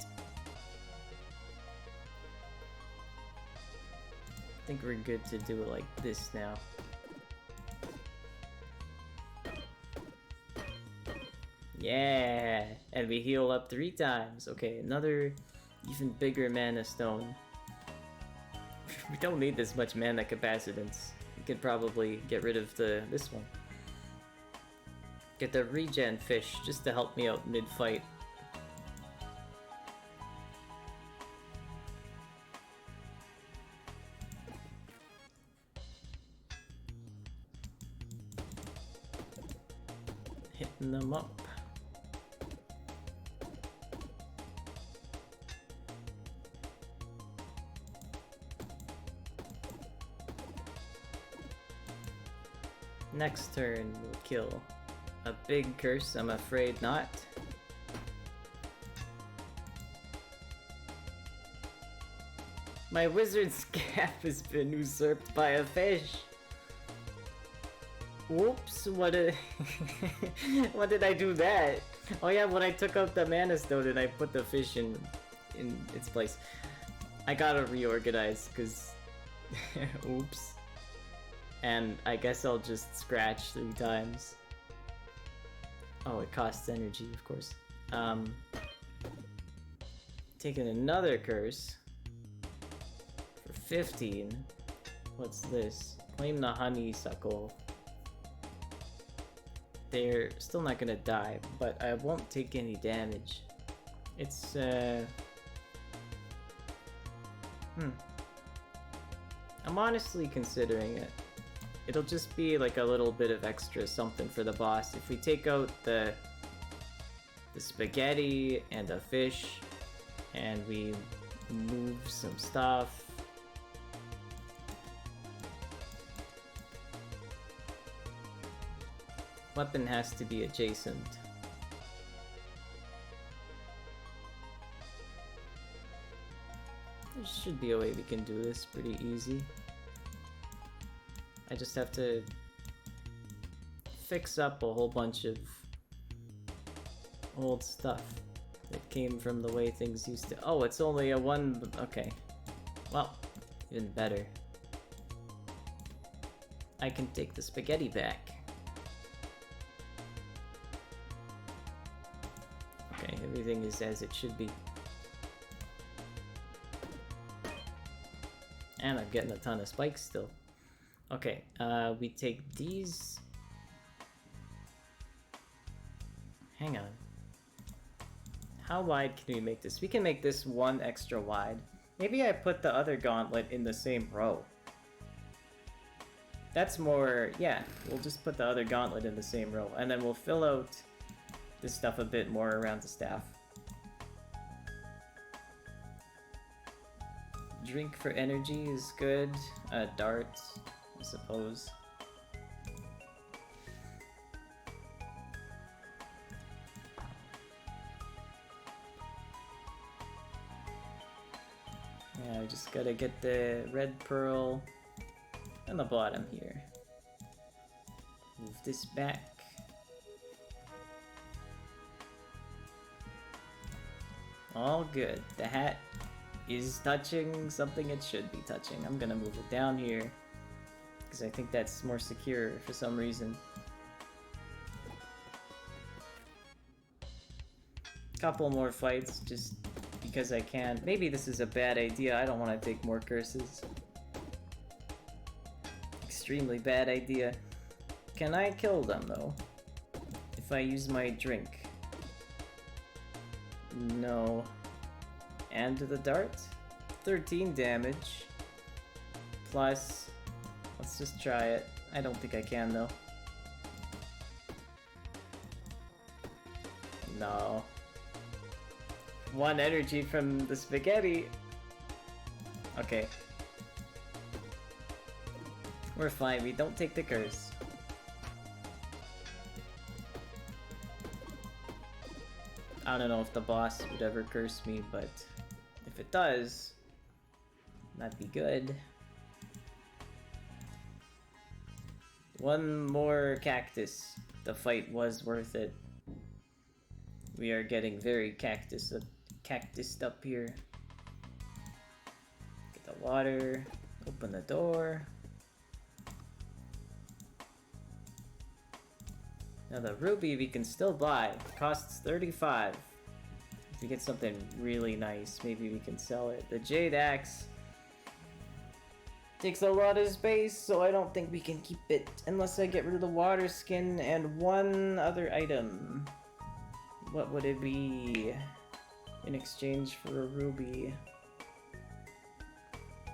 think we're good to do it like this now. Yeah! And we heal up 3 times. Okay, another even bigger mana stone. We don't need this much mana capacitance. We could probably get rid of this one. Get the regen fish just to help me out mid-fight. Hitting them up. Next turn we'll kill a big curse, I'm afraid not. My wizard's cap has been usurped by a fish. Whoops, what did what did I do that? Oh yeah, when I took out the mana stone and I put the fish in its place. I gotta reorganize, cause oops. And I guess I'll just scratch 3 times. Oh, it costs energy, of course. Taking another curse. For 15. What's this? Claim the honeysuckle. They're still not gonna die, but I won't take any damage. It's, I'm honestly considering it. It'll just be like a little bit of extra something for the boss. If we take out the spaghetti and a fish, and we move some stuff. Weapon has to be adjacent. There should be a way we can do this pretty easy. I just have to fix up a whole bunch of old stuff that came from the way things used to. Oh, it's only a 1. Okay. Well, even better. I can take the spaghetti back. Okay, everything is as it should be. And I'm getting a ton of spikes still. Okay, we take these. Hang on. How wide can we make this? We can make this 1 extra wide. Maybe I put the other gauntlet in the same row. That's more, yeah, we'll just put the other gauntlet in the same row, and then we'll fill out this stuff a bit more around the staff. Drink for energy is good. Dart, I suppose. Yeah, I just gotta get the red pearl on the bottom here. Move this back. All good. The hat is touching something it should be touching. I'm gonna move it down here because I think that's more secure for some reason. Couple more fights just because I can. Maybe this is a bad idea. I don't want to take more curses. Extremely bad idea. Can I kill them though? If I use my drink? No. And the dart? 13 damage. Plus, let's just try it. I don't think I can though. No. 1 energy from the spaghetti. Okay. We're fine, we don't take the curse. I don't know if the boss would ever curse me, but if it does, that'd be good. 1 more cactus. The fight was worth it. We are getting very cactused up here. Get the water, open the door. Now the ruby we can still buy. Costs 35. If we get something really nice, maybe we can sell it. The jade axe takes a lot of space, so I don't think we can keep it unless I get rid of the water skin and 1 other item. What would it be in exchange for a ruby?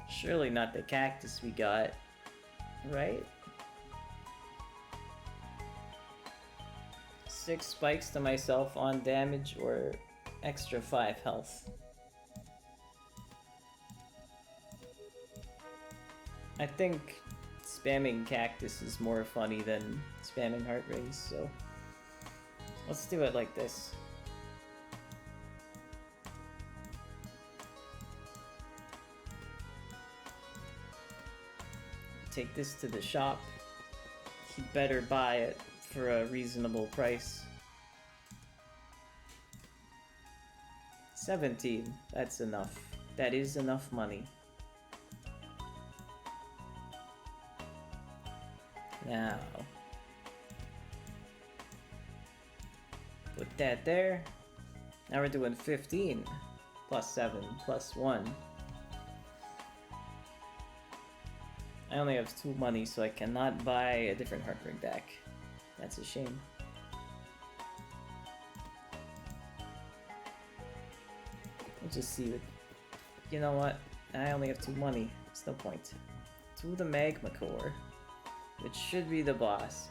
Surely not the cactus we got, right? 6 spikes to myself on damage or extra 5 health. I think spamming cactus is more funny than spamming heart rings, so let's do it like this. Take this to the shop. He better buy it for a reasonable price. 17, that's enough. That is enough money. Now, put that there. Now we're doing 15 plus 7 plus 1. I only have 2 money, so I cannot buy a different heart ring back. That's a shame. We'll just see what... You know what? I only have 2 money. It's no point. To the magma core, which should be the boss.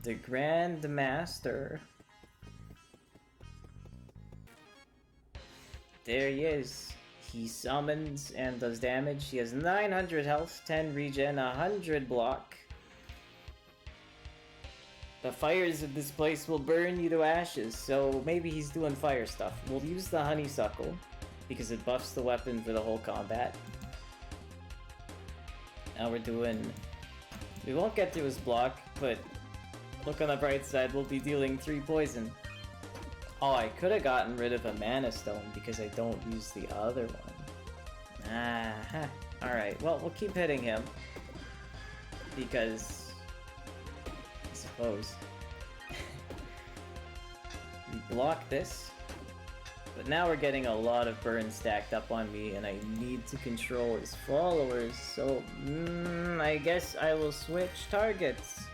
The Grand Master. There he is. He summons and does damage. He has 900 health, 10 regen, 100 block. The fires of this place will burn you to ashes, so maybe he's doing fire stuff. We'll use the honeysuckle, because it buffs the weapon for the whole combat. Now we're doing... We won't get to his block, but look on the bright side, we'll be dealing 3 poison. Oh, I could have gotten rid of a mana stone because I don't use the other one. Ah, alright, well, we'll keep hitting him. Because... I suppose. We block this. But now we're getting a lot of burn stacked up on me, and I need to control his followers, so... I guess I will switch targets.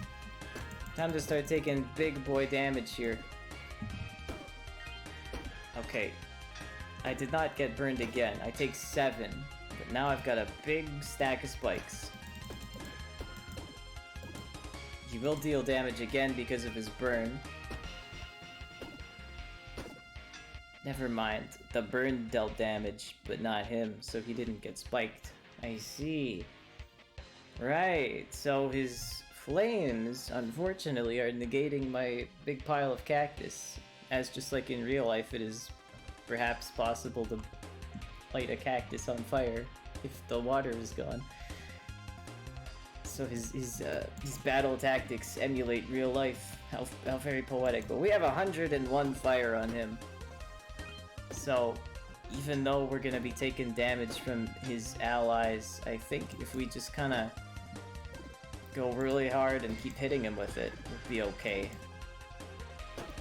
Time to start taking big boy damage here. Okay, I did not get burned again. I take 7, but now I've got a big stack of spikes. He will deal damage again because of his burn. Never mind, the burn dealt damage, but not him, so he didn't get spiked. I see. Right, so his flames, unfortunately, are negating my big pile of cactus. As just like in real life, it is perhaps possible to light a cactus on fire if the water is gone. So his battle tactics emulate real life. How very poetic. But we have 101 fire on him. So even though we're gonna be taking damage from his allies, I think if we just kind of go really hard and keep hitting him with it, we'll be okay.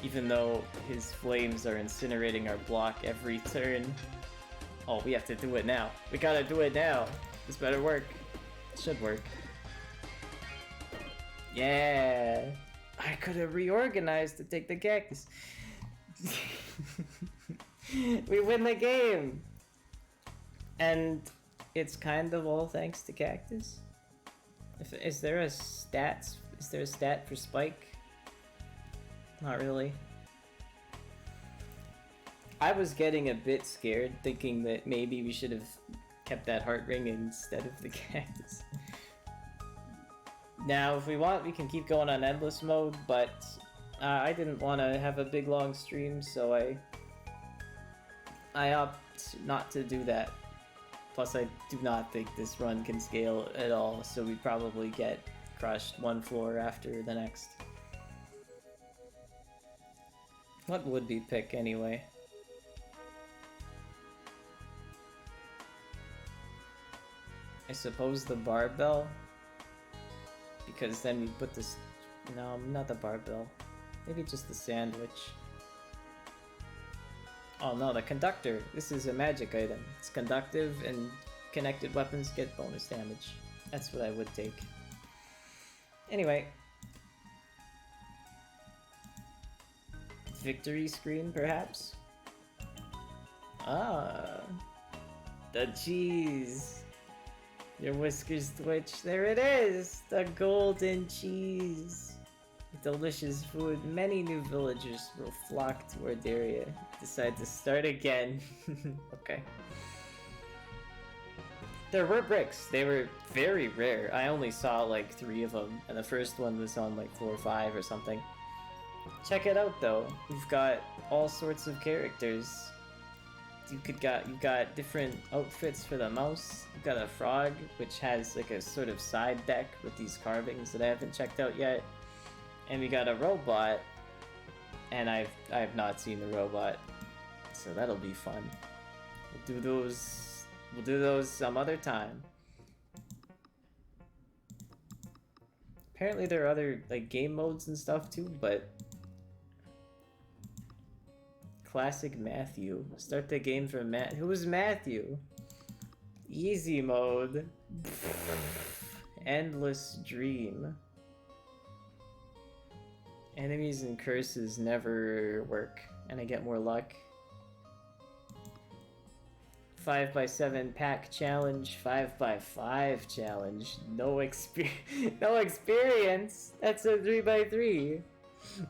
Even though his flames are incinerating our block every turn. Oh, we have to do it now. We gotta do it now. This better work. It should work. Yeah! I could have reorganized to take the cactus. We win the game! And it's kind of all thanks to cactus? Is there a stat for spike? Not really. I was getting a bit scared, thinking that maybe we should have kept that heart ring instead of the cactus. Now, if we want, we can keep going on endless mode, but I didn't want to have a big long stream, so I opt not to do that. Plus, I do not think this run can scale at all, so we'd probably get crushed one floor after the next. What would we pick anyway? I suppose the barbell? Because then we put this... No, not the barbell. Maybe just the sandwich. Oh no, the conductor! This is a magic item. It's conductive and connected weapons get bonus damage. That's what I would take. Anyway. Victory screen, perhaps? Ah. The cheese! Your whiskers twitch. There it is! The golden cheese. Delicious food. Many new villagers will flock to our area. Decide to start again. Okay. There were bricks. They were very rare. I only saw like 3 of them, and the first one was on like 4 or 5 or something. Check it out though. We've got all sorts of characters. You've got different outfits for the mouse. You've got a frog, which has like a sort of side deck with these carvings that I haven't checked out yet. And we got a robot, and I have not seen the robot, so that'll be fun. We'll do those some other time. Apparently there are other like game modes and stuff too, but classic Matthew. Start the game for Matt. Who's Matthew? Easy mode. Endless dream. Enemies and curses never work, and I get more luck. 5x7 pack challenge, 5x5 challenge. No experience. That's a 3x3.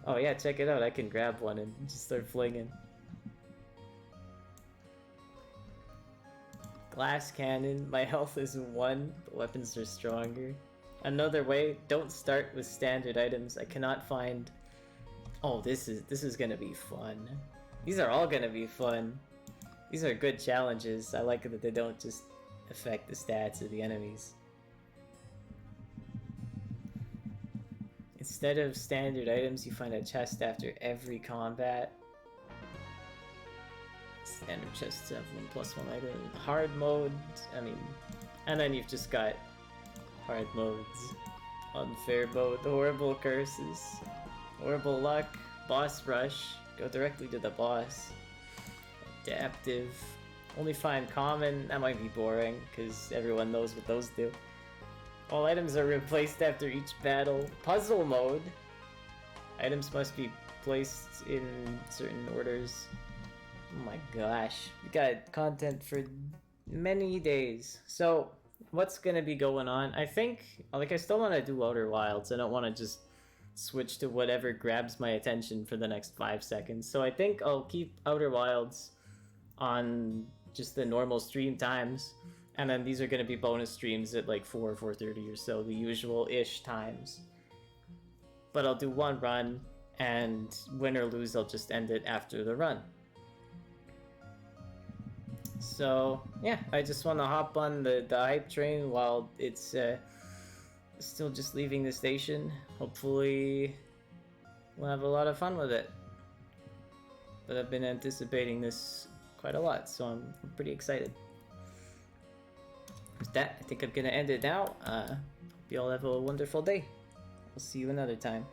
Oh yeah, check it out. I can grab one and just start flinging. Glass cannon. My health is 1, but weapons are stronger. Another way, don't start with standard items. I cannot find... Oh, this is gonna be fun. These are all gonna be fun. These are good challenges. I like that they don't just affect the stats of the enemies. Instead of standard items, you find a chest after every combat. Standard chests have 1+1 item. Hard mode, I mean... And then you've just got hard modes. Unfair mode, horrible curses. Horrible luck, boss rush, go directly to the boss. Adaptive, only find common, that might be boring, because everyone knows what those do. All items are replaced after each battle. Puzzle mode, items must be placed in certain orders. Oh my gosh, we got content for many days. So, what's gonna be going on? I think, like, I still want to do Outer Wilds. I don't want to just switch to whatever grabs my attention for the next 5 seconds. So I think I'll keep Outer Wilds on just the normal stream times, and then these are going to be bonus streams at like 4 or 4:30 or so, the usual-ish times. But I'll do one run, and win or lose, I'll just end it after the run. So yeah, I just want to hop on the hype train while it's still just leaving the station. Hopefully we'll have a lot of fun with it. But I've been anticipating this quite a lot, so I'm pretty excited. With that, I think I'm gonna end it now. Hope you all have a wonderful day. I'll see you another time.